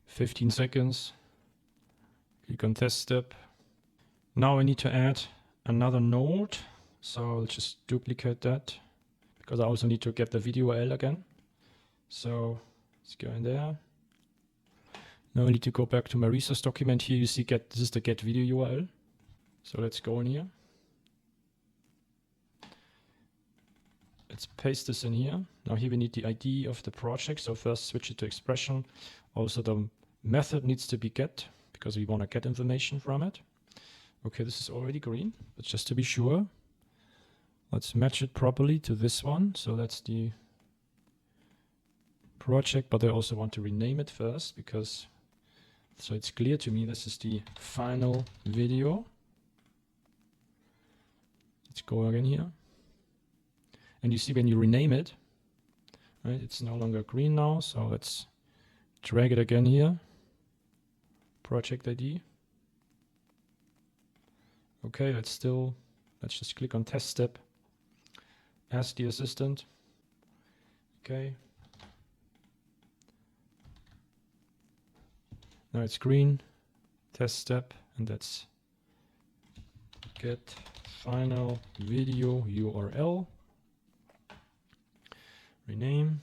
15 seconds. Click on test step. Now I need to add another node. So I'll just duplicate that because I also need to get the video URL again. So let's go in there. Now I need to go back to my resource document. Here you see this is the get video URL. So let's go in here. Let's paste this in here. Now here we need the ID of the project. So first switch it to expression. Also the method needs to be get because we want to get information from it. Okay, this is already green, but just to be sure, let's match it properly to this one. So that's the project, but I also want to rename it first because so it's clear to me this is the final video. Let's go again here. And you see when you rename it, right, it's no longer green now. So let's drag it again here. Project ID. Okay, let's just click on test step. Ask the assistant. Okay. Now it's green. Test step, and that's get final video URL. Rename.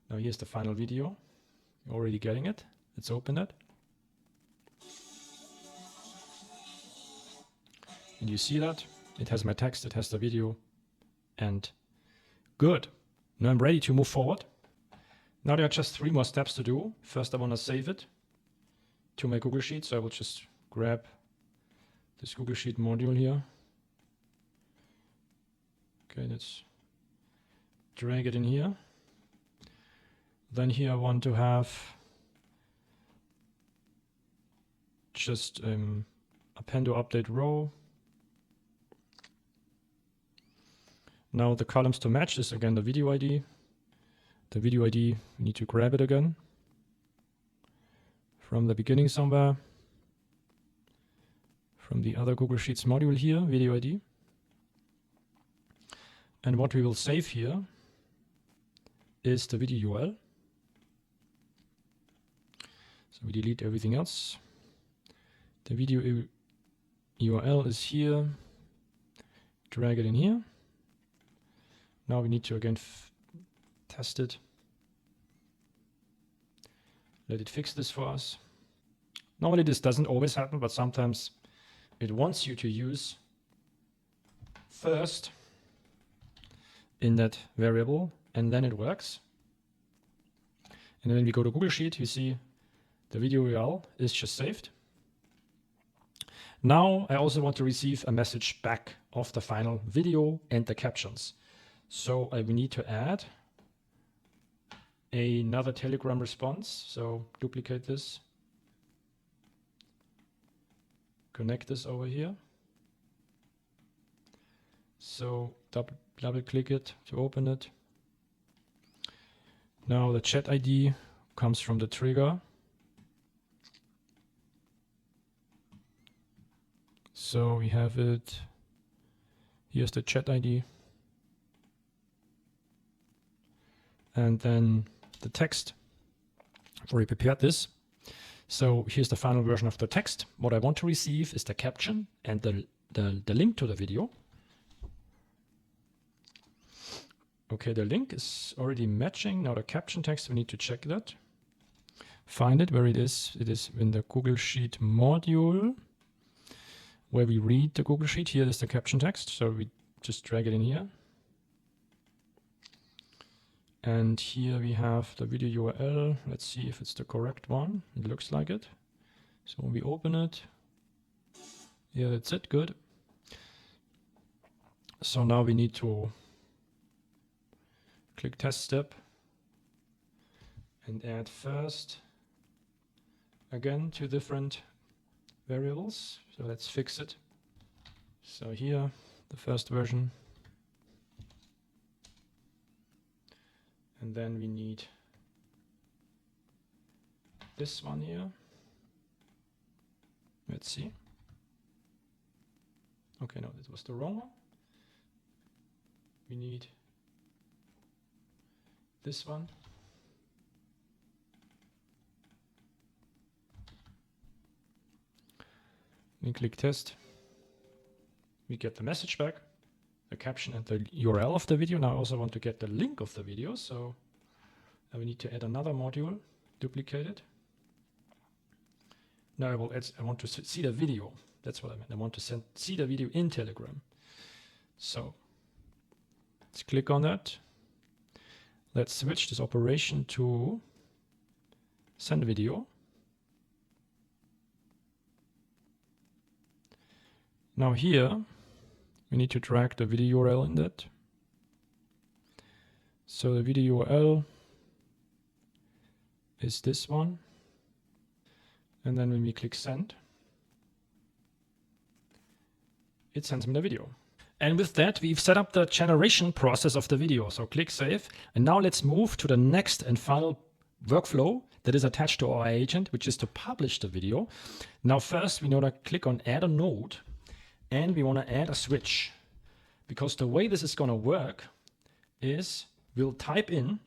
Now here's the final video. You're already getting it. Let's open it. And you see that it has my text, it has the video, and good. Now I'm ready to move forward. Now there are just 3 more steps to do. First, I want to save it to my Google Sheet. So I will just grab this Google Sheet module here. Okay, let's drag it in here. Then here I want to have just append to update row. Now the columns to match is again the video ID. The video ID, we need to grab it again from the beginning somewhere, from the other Google Sheets module here, video ID. And what we will save here is the video URL. So we delete everything else. The video URL is here. Drag it in here. Now we need to again test it. Let it fix this for us. Normally this doesn't always happen, but sometimes it wants you to use first in that variable, and then it works. And then when we go to Google Sheet, you see the video URL is just saved. Now I also want to receive a message back of the final video and the captions. So I will need to add another Telegram response. So duplicate this, connect this over here. So double click it to open it. Now the chat ID comes from the trigger. So we have it, here's the chat ID. And then the text. I've already prepared this. So here's the final version of the text. What I want to receive is the caption and the link to the video. Okay, the link is already matching. Now the caption text, we need to check that. Find it where it is. It is in the Google Sheet module where we read the Google Sheet. Here is the caption text. So we just drag it in here. And here we have the video URL. Let's see if it's the correct one. It looks like it. So when we open it, yeah, that's it. Good. So now we need to click test step and add first again 2 different variables. So let's fix it. So here, the first version. And then we need this one here. Let's see. Okay, no, this was the wrong one. We need this one. We click test. we get the message back, the caption and the URL of the video. Now I also want to get the link of the video, so we need to add another module, duplicate it. Now I want to see the video. That's what I meant. I want to see the video in Telegram. So let's click on that. Let's switch this operation to send video. Now here, we need to drag the video URL in that. So the video URL is this one. And then when we click send, it sends me the video. And with that, we've set up the generation process of the video. So click save. And now let's move to the next and final workflow that is attached to our agent, which is to publish the video. Now first, we want to click on add a node, and we want to add a switch. Because the way this is going to work is we'll type in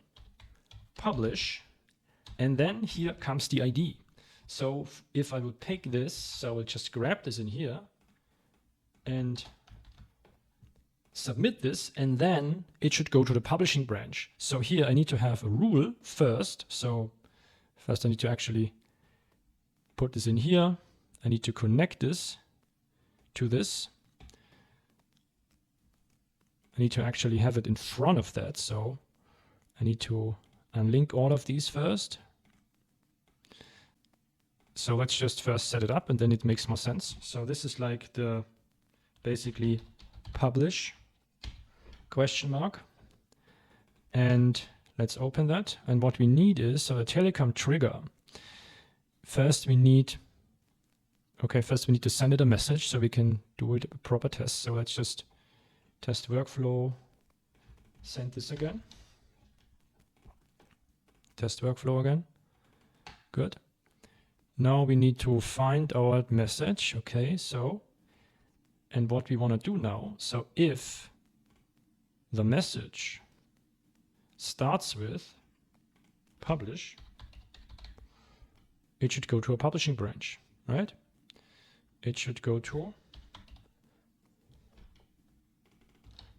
publish, and then here comes the ID. So if I would pick this, so I will just grab this in here and submit this, and then it should go to the publishing branch. So here I need to have a rule first. So first I need to actually put this in here. I need to connect this to this. I need to actually have it in front of that. So I need to unlink all of these first. So let's just first set it up, and then it makes more sense. So this is like the basically publish question mark. And let's open that. And what we need is, so a Telegram trigger. First we need to send it a message so we can do it a proper test. So let's just test workflow, send this again. Test workflow again. Good. Now we need to find our message. Okay, so, and what we want to do now, so if the message starts with publish, it should go to a publishing branch, right? It should go to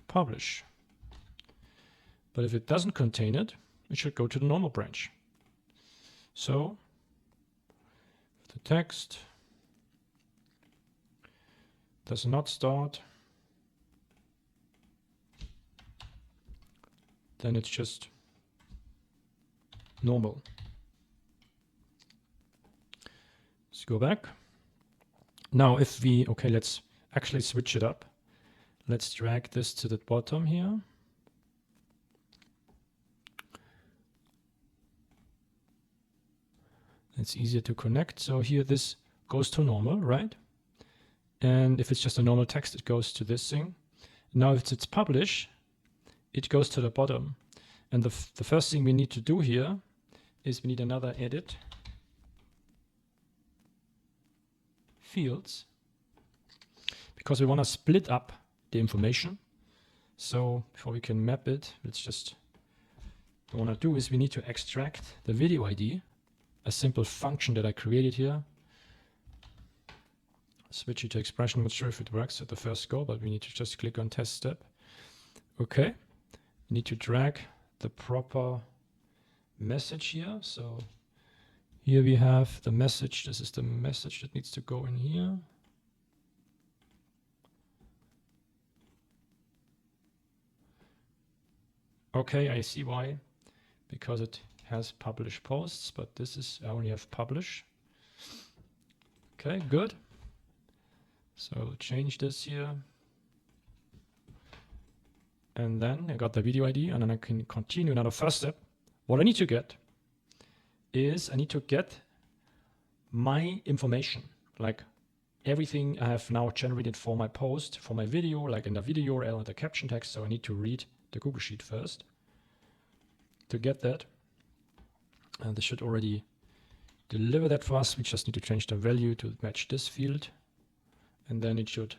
publish. But if it doesn't contain it, it should go to the normal branch. So the text does not start, then it's just normal. Let's go back. Now if we, okay, let's actually switch it up. Let's drag this to the bottom here. It's easier to connect. So here this goes to normal, right? And if it's just a normal text, it goes to this thing. Now if it's publish, it goes to the bottom. And the first thing we need to do here is we need another edit fields, because we want to split up the information. So before we can map it, let's just, what we want to do is we need to extract the video ID, a simple function that I created here. Switch it to expression. I'm not sure if it works at the first go, but we need to just click on test step. Okay. We need to drag the proper message here. So here we have the message. This is the message that needs to go in here. Okay, I see why. Because it has publish posts, but this is, I only have publish. Okay, good. So I'll change this here. And then I got the video ID, and then I can continue. Now the first step, what I need to get is I need to get my information, like everything I have now generated for my post, for my video, like in the video URL and the caption text. So I need to read the Google Sheet first to get that. And this should already deliver that for us. We just need to change the value to match this field. And then it should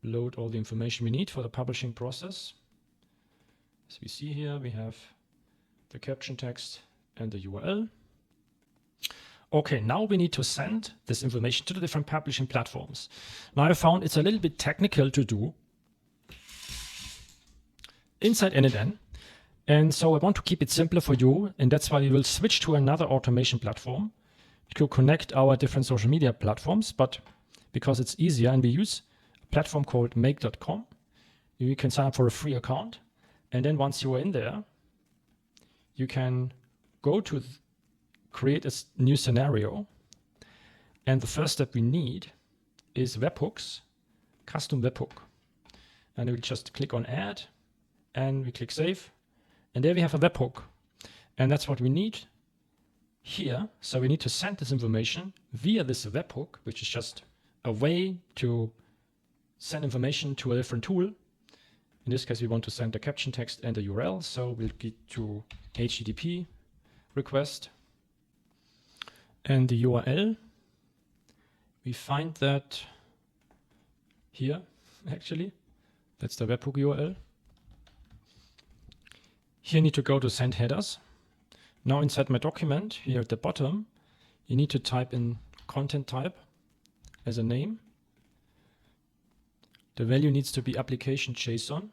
load all the information we need for the publishing process. As we see here, we have the caption text and the URL. Okay, now we need to send this information to the different publishing platforms. Now I found it's a little bit technical to do inside n8n. And so I want to keep it simpler for you. And that's why we will switch to another automation platform to connect our different social media platforms. But because it's easier and we use a platform called make.com, you can sign up for a free account. And then once you are in there, you can go to create a new scenario. And the first step we need is webhooks, custom webhook. And we just click on add and we click save. And there we have a webhook. And that's what we need here. So we need to send this information via this webhook, which is just a way to send information to a different tool. In this case, we want to send the caption text and the URL. So we'll get to HTTP request. And the URL, we find that here, actually. That's the webhook URL. Here you need to go to send headers. Now inside my document, here at the bottom, you need to type in content type as a name. The value needs to be application JSON.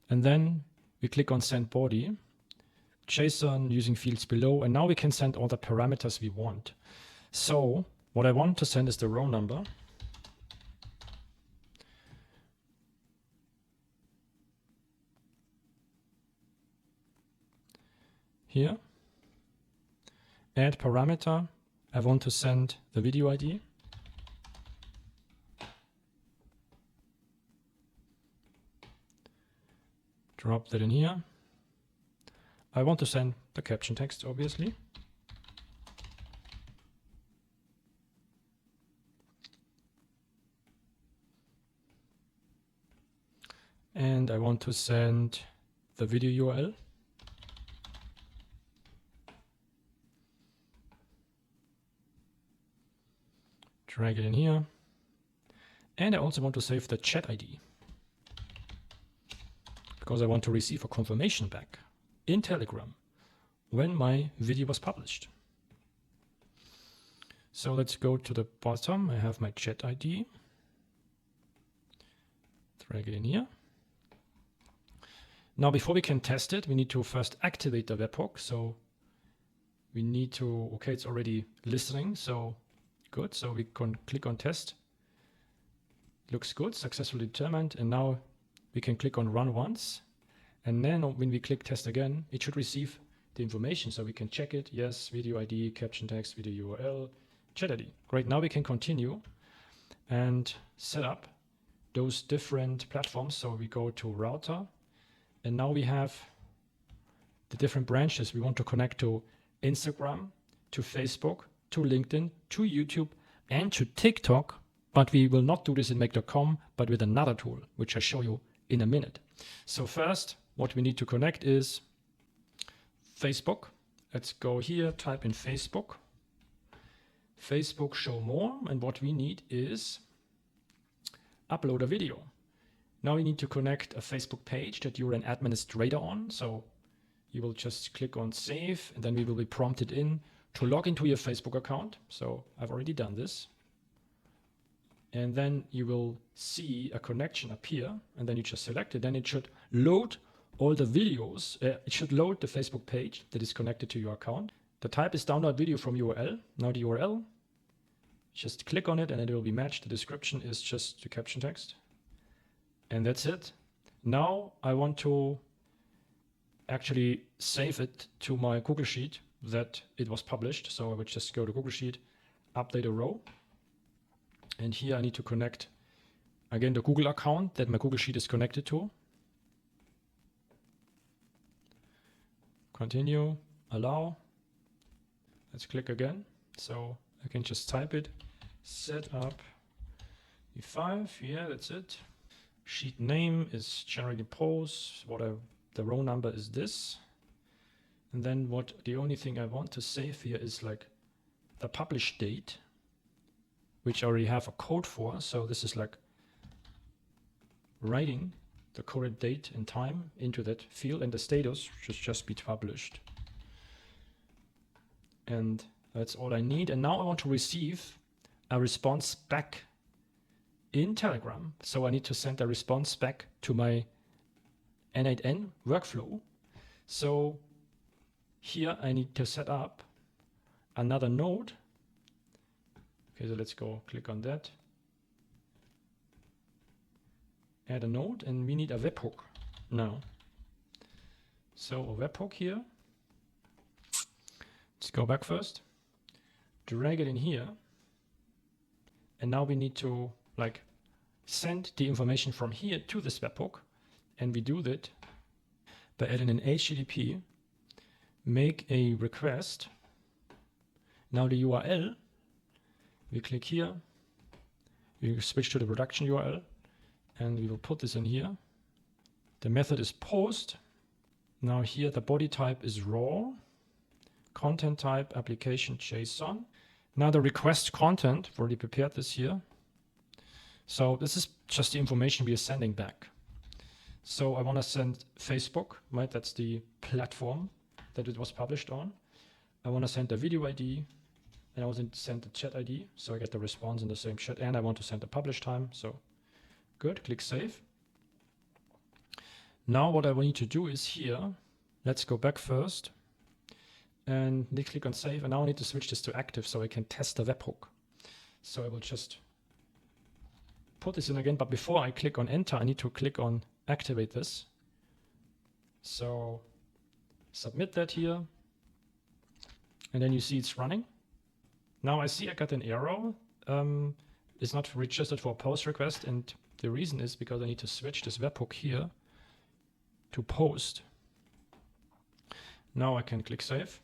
And then we click on send body, JSON using fields below, and now we can send all the parameters we want. So what I want to send is the row number. Here. Add parameter. I want to send the video ID. Drop that in here. I want to send the caption text, obviously. And I want to send the video URL. Drag it in here. And I also want to save the chat ID, because I want to receive a confirmation back in Telegram when my video was published. So let's go to the bottom. I have my chat ID. Drag it in here. Now, before we can test it, we need to first activate the webhook. So we need to, okay, it's already listening. So good. So we can click on test. Looks good, successfully determined. And now we can click on run once. And then when we click test again, it should receive the information. So we can check it. Yes, video ID, caption text, video URL, chat ID. Great. Now we can continue and set up those different platforms. So we go to router. And now we have the different branches. We want to connect to Instagram, to Facebook, to LinkedIn, to YouTube, and to TikTok. But we will not do this in make.com, but with another tool, which I'll show you in a minute. So first, what we need to connect is Facebook. Let's go here, type in Facebook. Facebook show more. And what we need is upload a video. Now we need to connect a Facebook page that you're an administrator on. So you will just click on save, and then we will be prompted in to log into your Facebook account. So I've already done this. And then you will see a connection appear, and then you just select it. Then it should load all the videos. It should load the Facebook page that is connected to your account. The type is download video from URL. Now the URL, just click on it and it will be matched. The description is just the caption text. And that's it. Now I want to actually save it to my Google Sheet that it was published. So I would just go to Google Sheet, update a row. And here I need to connect, again, the Google account that my Google Sheet is connected to. Continue, allow. Let's click again. So I can just type it, set up E5, yeah, that's it. Sheet name is generating posts. The row number is this. And then the only thing I want to save here is like the publish date, which I already have a code for. So this is like writing the current date and time into that field, and the status should just be published. And that's all I need. And now I want to receive a response back in Telegram. So I need to send a response back to my n8n workflow. So here I need to set up another node. Okay, so let's go click on that. Add a node, and we need a webhook now. So a webhook here. Let's go back first. Drag it in here. And now we need to like send the information from here to this webhook. And we do that by adding an HTTP, make a request. Now the URL, we click here, we switch to the production URL, and we will put this in here. The method is post. Now here the body type is raw, content type application JSON. Now the request content, I've already prepared this here. So this is just the information we are sending back. So I want to send Facebook, right? That's the platform that it was published on. I want to send the video ID, and I want to send the chat ID, so I get the response in the same chat, and I want to send the publish time. So good, click save. Now what I need to do is here, let's go back first and click on save. And now I need to switch this to active so I can test the webhook. So I will just put this in again, but before I click on enter, I need to click on activate this. So submit that here, and then you see it's running. Now I see I got an error. It's not registered for a post request, and the reason is because I need to switch this webhook here to post. Now I can click save.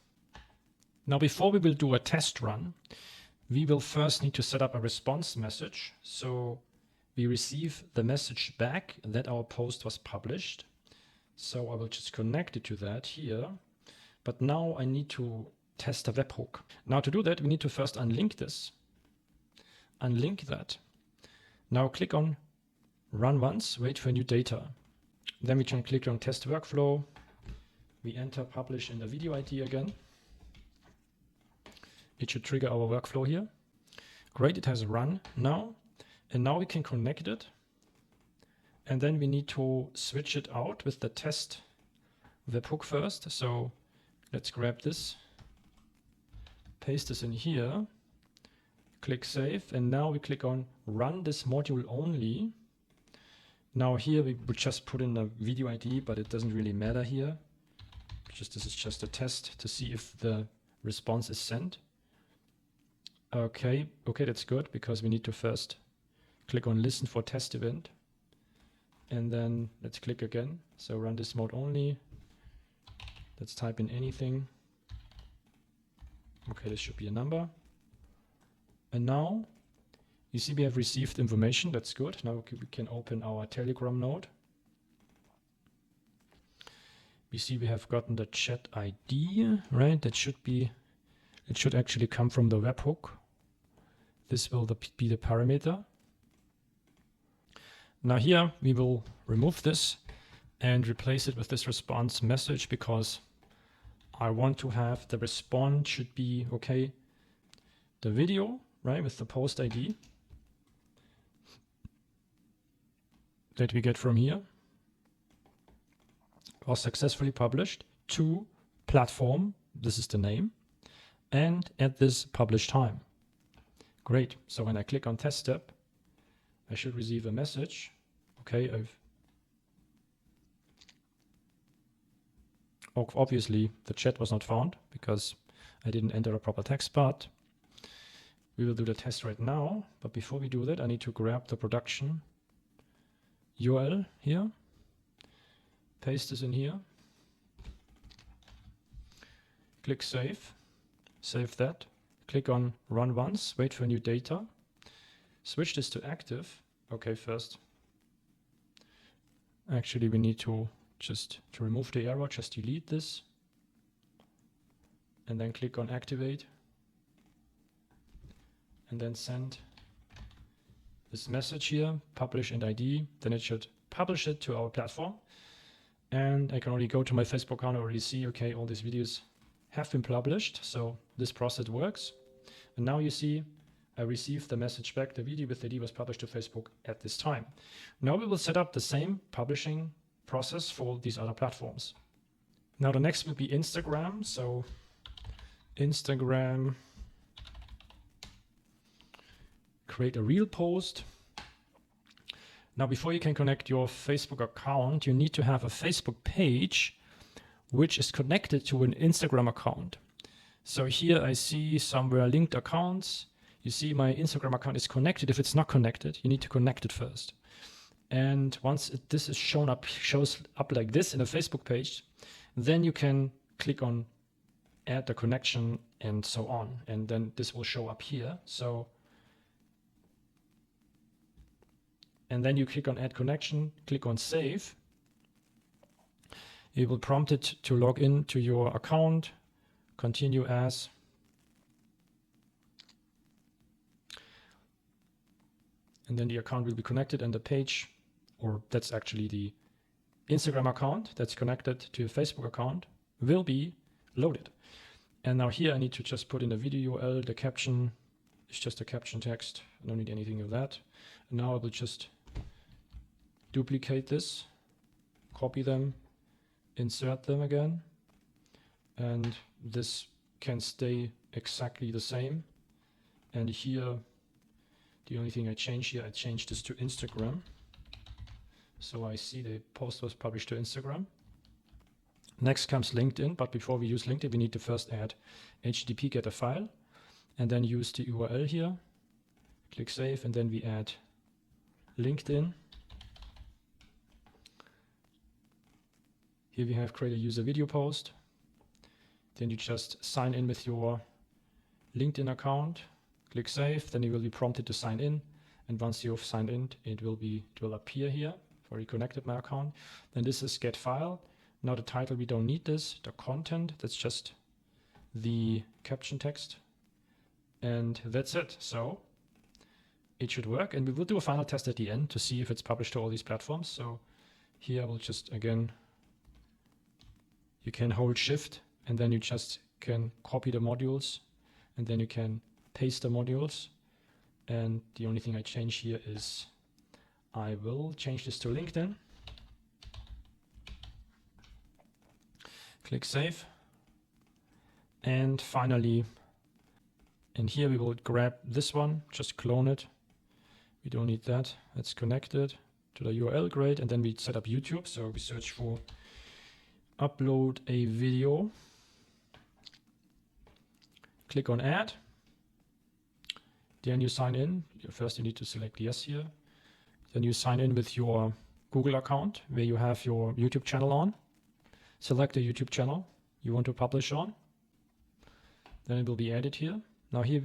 Now before we will do a test run, we will first need to set up a response message. So we receive the message back that our post was published. So I will just connect it to that here. But now I need to test a webhook. Now to do that, we need to first unlink this. Unlink that. Now click on run once, wait for new data. Then we can click on test workflow. We enter publish in the video ID again. It should trigger our workflow here. Great, it has run now. And now we can connect it. And then we need to switch it out with the test webhook first. So let's grab this, paste this in here, click save. And now we click on run this module only. Now here we would just put in the video ID, but it doesn't really matter here. This is just a test to see if the response is sent. Okay, that's good, because we need to first click on listen for test event. And then let's click again. So run this mode only. Let's type in anything. Okay, this should be a number. And now you see we have received information. That's good. Now we can open our Telegram node. We see we have gotten the chat ID, right? That should be, it should actually come from the webhook. This will be the parameter. Now here we will remove this and replace it with this response message, because I want to have the response should be, okay, the video, right, with the post ID that we get from here was successfully published to platform, this is the name, and at this publish time. Great. So when I click on test step, I should receive a message. Okay, obviously the chat was not found because I didn't enter a proper text, but we will do the test right now. But before we do that, I need to grab the production URL here, paste this in here, click save, save that, click on run once, wait for new data, switch this to active. Okay, first, actually we need to remove the error, just delete this, and then click on activate, and then send this message here, publish and ID, then it should publish it to our platform. And I can already go to my Facebook account and already see, okay, all these videos have been published. So this process works. And now you see I received the message back, the video with the ID was published to Facebook at this time. Now we will set up the same publishing process for these other platforms. Now the next will be Instagram. So Instagram, create a reel post. Now, before you can connect your Facebook account, you need to have a Facebook page which is connected to an Instagram account. So here I see somewhere linked accounts. You see my Instagram account is connected. If it's not connected, you need to connect it first. And once this is shows up like this in a Facebook page, then you can click on add the connection and so on. And then this will show up here. And then you click on add connection, click on save. It will prompt it to log in to your account, continue as. And then the account will be connected and the page, or that's actually the Instagram account that's connected to your Facebook account, will be loaded. And now here I need to just put in the video URL, the caption. It's just a caption text. I don't need anything of that. And now I will just duplicate this, copy them, insert them again, and this can stay exactly the same. And here, the only thing I change here, I changed this to Instagram. So I see the post was published to Instagram. Next comes LinkedIn, but before we use LinkedIn, we need to first add HTTP getter file, and then use the URL here, click save, and then we add LinkedIn. Here we have create a user video post. Then you just sign in with your LinkedIn account, click save, then you will be prompted to sign in. And once you've signed in, it will appear here. I've already connected my account. Then this is get file. Now the title, we don't need this. The content, that's just the caption text. And that's it. So it should work. And we will do a final test at the end to see if it's published to all these platforms. So here I will just, again, you can hold shift and then you just can copy the modules and then you can paste the modules. And the only thing I change here is I will change this to LinkedIn. Click save. And finally, in here we will grab this one, just clone it. We don't need that. It's connected to the URL, great. And then we set up YouTube. So we search for upload a video. Click on add. Then you sign in. First you need to select yes here. Then you sign in with your Google account where you have your YouTube channel on. Select the YouTube channel you want to publish on. Then it will be added here. Now here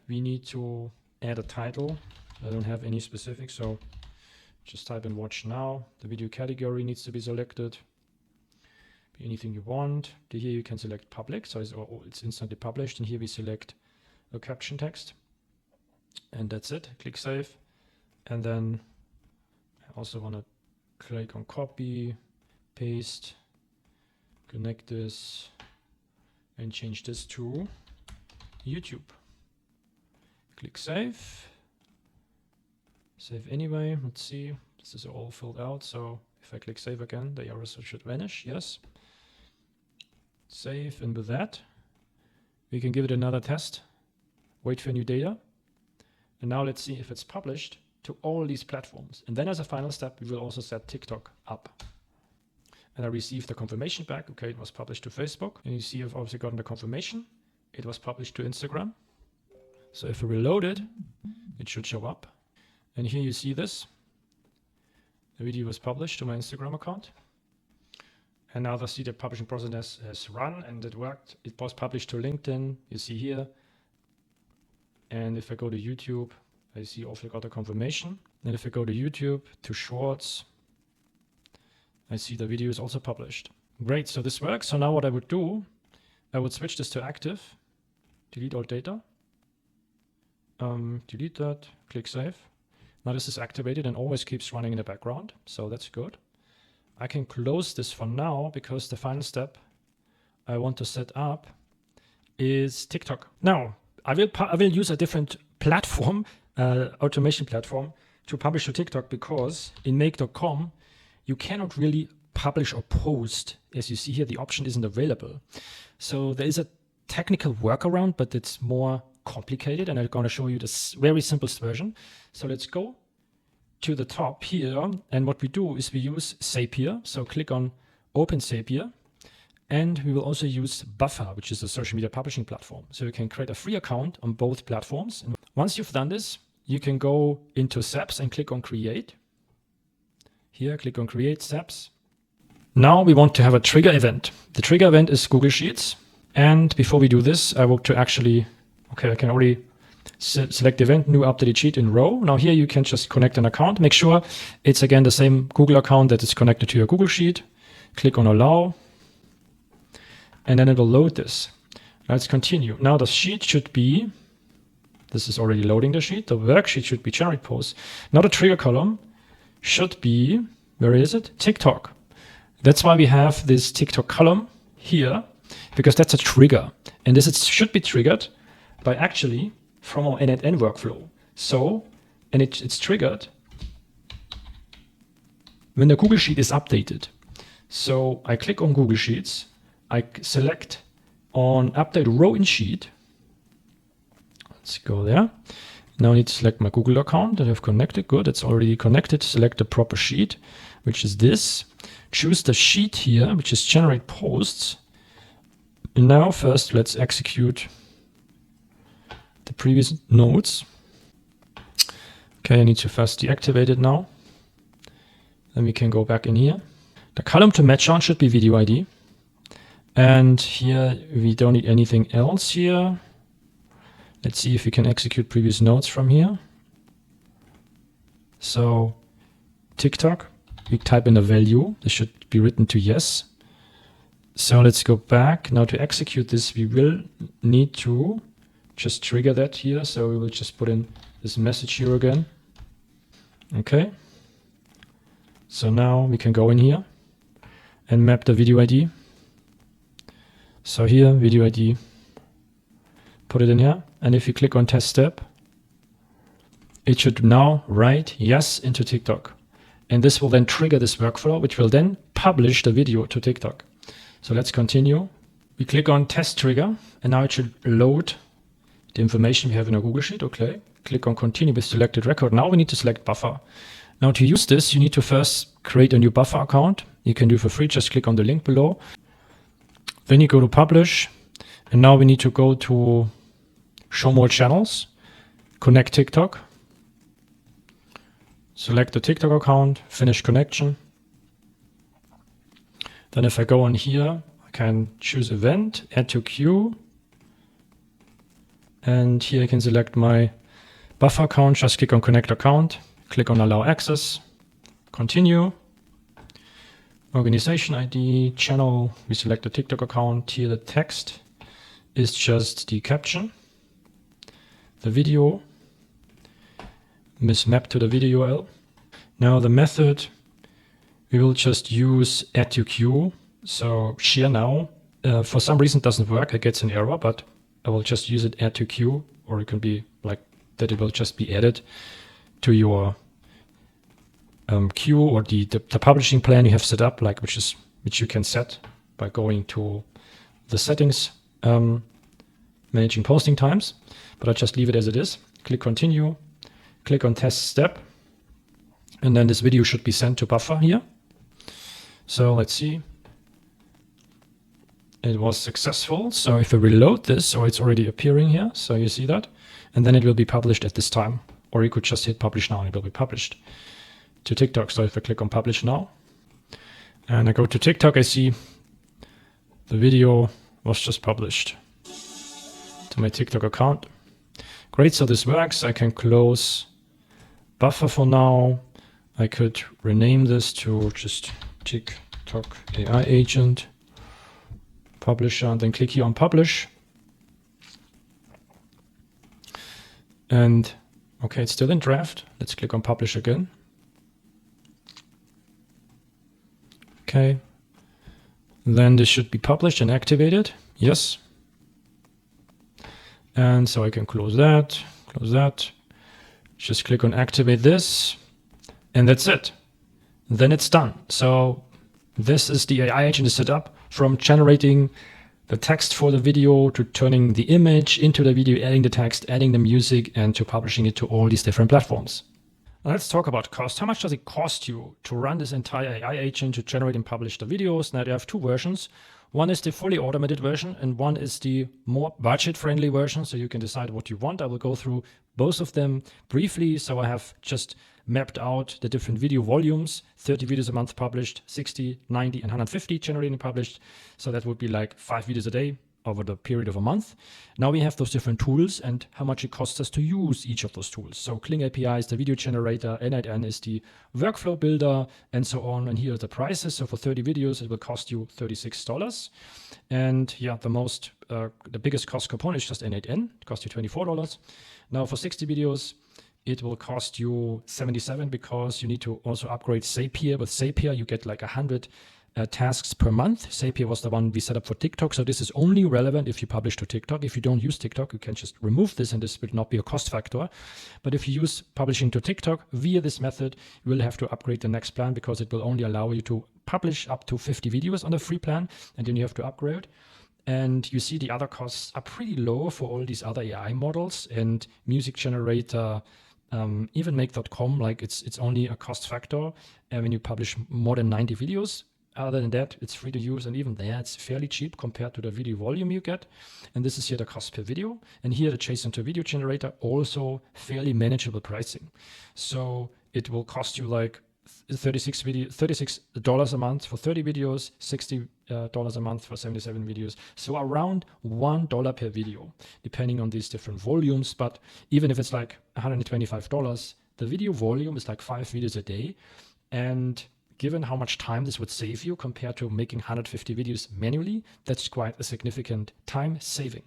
we need to add a title. I don't have any specific, so just type in watch now. The video category needs to be selected. Be anything you want. Here you can select public, so it's instantly published. And here we select a caption text. And that's it. Click save. And then I also want to click on copy, paste, connect this, and change this to YouTube. Click save. Save anyway. Let's see. This is all filled out. So if I click save again, the errors should vanish. Yes. Save. And with that, we can give it another test. Wait for new data. And now let's see if it's published to all these platforms. And then as a final step, we will also set TikTok up. And I received the confirmation back. Okay, it was published to Facebook. And you see I've obviously gotten the confirmation. It was published to Instagram. So if we reload it, it should show up. And here you see this. The video was published to my Instagram account. And now the see the publishing process has run and it worked. It was published to LinkedIn. You see here. And if I go to YouTube, I see also got a confirmation. And if I go to YouTube, to Shorts, I see the video is also published. Great, so this works. So now what I would do, I would switch this to active, delete all data, delete that, click save. Now this is activated and always keeps running in the background, so that's good. I can close this for now because the final step I want to set up is TikTok. Now, I will use a different platform, automation platform, to publish to TikTok, because in make.com you cannot really publish or post. As you see here, the option isn't available. So there is a technical workaround, but it's more complicated, and I'm going to show you this very simplest version. So let's go to the top here, and what we do is we use Zapier. So click on Open Zapier, and we will also use Buffer, which is a social media publishing platform. So you can create a free account on both platforms. And once you've done this, you can go into Zaps and click on Create. Here, click on Create Zaps. Now we want to have a trigger event. The trigger event is Google Sheets. And before we do this, I want to actually, okay, I can already select event, new updated sheet in row. Now here you can just connect an account. Make sure it's again the same Google account that is connected to your Google Sheet. Click on Allow. And then it will load this. Let's continue. Now the sheet should be, this is already loading the sheet. The worksheet should be generate post. Now the trigger column should be, where is it? TikTok. That's why we have this TikTok column here, because that's a trigger. And this should be triggered by actually from our n8n workflow. So, and it's triggered when the Google Sheet is updated. So I click on Google Sheets. I select on update row in sheet. Let's go there. Now I need to select my Google account that I've connected. Good, it's already connected. Select the proper sheet, which is this. Choose the sheet here, which is generate posts. And now first let's execute the previous nodes. Okay, I need to first deactivate it now. Then we can go back in here. The column to match on should be video ID. And here we don't need anything else here. Let's see if we can execute previous nodes from here. So TikTok, we type in a value. This should be written to yes. So let's go back. Now to execute this, we will need to just trigger that here. So we will just put in this message here again. Okay. So now we can go in here and map the video ID. So here, video ID, put it in here. And if you click on test step, it should now write yes into TikTok. And this will then trigger this workflow, which will then publish the video to TikTok. So let's continue. We click on test trigger, and now it should load the information we have in our Google Sheet. Okay. Click on continue with selected record. Now we need to select buffer. Now to use this, you need to first create a new buffer account. You can do for free. Just click on the link below. Then you go to publish. And now we need to go to show more channels, connect TikTok. Select the TikTok account, finish connection. Then if I go on here, I can choose event, add to queue. And here I can select my buffer account, just click on connect account, click on allow access, continue. Organization ID, channel, we select the TikTok account. Here the text is just the caption. The video is mapped to the video URL. Now the method, we will just use add to queue. So share now, for some reason it doesn't work, it gets an error, but I will just use it add to queue, or it can be like that it will just be added to your queue or the publishing plan you have set up, like which you can set by going to the settings, managing posting times, but I'll just leave it as it is. Click continue, click on test step, and then this video should be sent to buffer here. So let's see. It was successful. So if I reload this, so it's already appearing here. So you see that, and then it will be published at this time, or you could just hit publish now and it will be published to TikTok. So if I click on publish now and I go to TikTok, I see the video was just published to my TikTok account. Great, so this works. I can close buffer for now. I could rename this to just TikTok AI agent, publisher, and then click here on publish. And Okay, it's still in draft. Let's click on publish again. Okay. Then this should be published and activated. Yes. And so I can close that, just click on activate this, and that's it. Then it's done. So this is the AI agent is set up from generating the text for the video to turning the image into the video, adding the text, adding the music, and to publishing it to all these different platforms. Now let's talk about cost. How much does it cost you to run this entire AI agent to generate and publish the videos? Now, you have two versions. One is the fully automated version, and one is the more budget-friendly version, so you can decide what you want. I will go through both of them briefly. So I have just mapped out the different video volumes, 30 videos a month published, 60, 90, and 150 generated and published. So that would be like 5 videos a day over the period of a month. Now we have those different tools and how much it costs us to use each of those tools. So Kling API is the video generator, n8n is the workflow builder, and so on. And here are the prices. So for 30 videos, it will cost you $36. And yeah, the biggest cost component is just n8n, it costs you $24. Now for 60 videos, it will cost you $77 because you need to also upgrade Zapier. With Zapier, you get like 100 tasks per month. Zapier was the one we set up for TikTok. So this is only relevant if you publish to TikTok. If you don't use TikTok, you can just remove this and this will not be a cost factor. But if you use publishing to TikTok via this method, you will have to upgrade the next plan because it will only allow you to publish up to 50 videos on the free plan. And then you have to upgrade. And you see the other costs are pretty low for all these other AI models and music generator, even make.com, like it's only a cost factor when you publish more than 90 videos. Other than that, it's free to use, and even there, it's fairly cheap compared to the video volume you get. And this is here the cost per video. And here the JSON to video generator, also fairly manageable pricing. So it will cost you like $36 a month for 30 videos, $60 a month for 77 videos. So around $1 per video, depending on these different volumes. But even if it's like $125, the video volume is like 5 videos a day. And given how much time this would save you compared to making 150 videos manually, that's quite a significant time saving.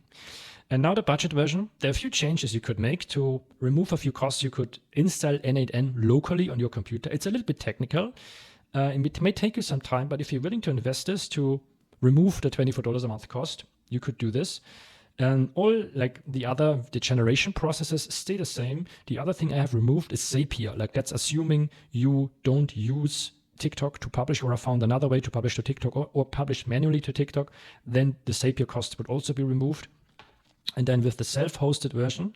And now the budget version, there are a few changes you could make to remove a few costs. You could install n8n locally on your computer. It's a little bit technical. It may take you some time, but if you're willing to invest this to remove the $24 a month cost, you could do this. And all like the generation processes stay the same. The other thing I have removed is Zapier. Like that's assuming you don't use TikTok to publish, or I found another way to publish to TikTok or publish manually to TikTok, then the Zapier cost would also be removed. And then with the self-hosted version,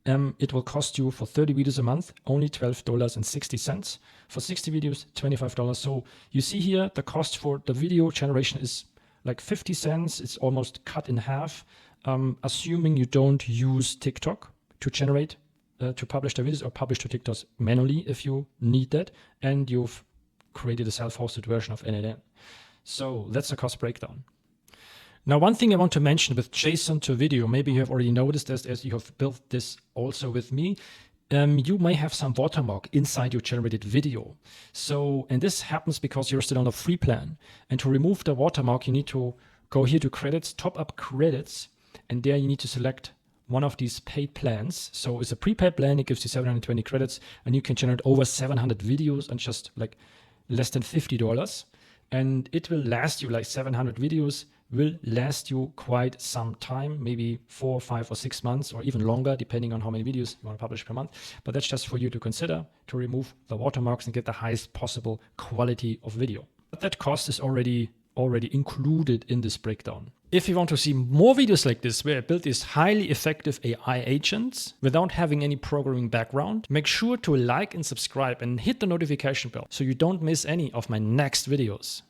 it will cost you for 30 videos a month only $12.60. For 60 videos, $25. So you see here the cost for the video generation is like 50 cents. It's almost cut in half, assuming you don't use TikTok to generate, to publish the videos, or publish to TikTok manually if you need that, and you've created a self-hosted version of n8n. So that's the cost breakdown. Now, one thing I want to mention with JSON to video, maybe you have already noticed this as you have built this also with me, you may have some watermark inside your generated video. So, and this happens because you're still on a free plan. And to remove the watermark, you need to go here to credits, top up credits, and there you need to select one of these paid plans. So it's a prepaid plan, it gives you 720 credits, and you can generate over 700 videos on just like less than $50, and it will last you like 700 videos will last you quite some time, maybe 4, 5, or 6 months, or even longer, depending on how many videos you want to publish per month. But that's just for you to consider to remove the watermarks and get the highest possible quality of video. But that cost is already included in this breakdown. If you want to see more videos like this, where I built these highly effective AI agents without having any programming background, make sure to like and subscribe and hit the notification bell so you don't miss any of my next videos.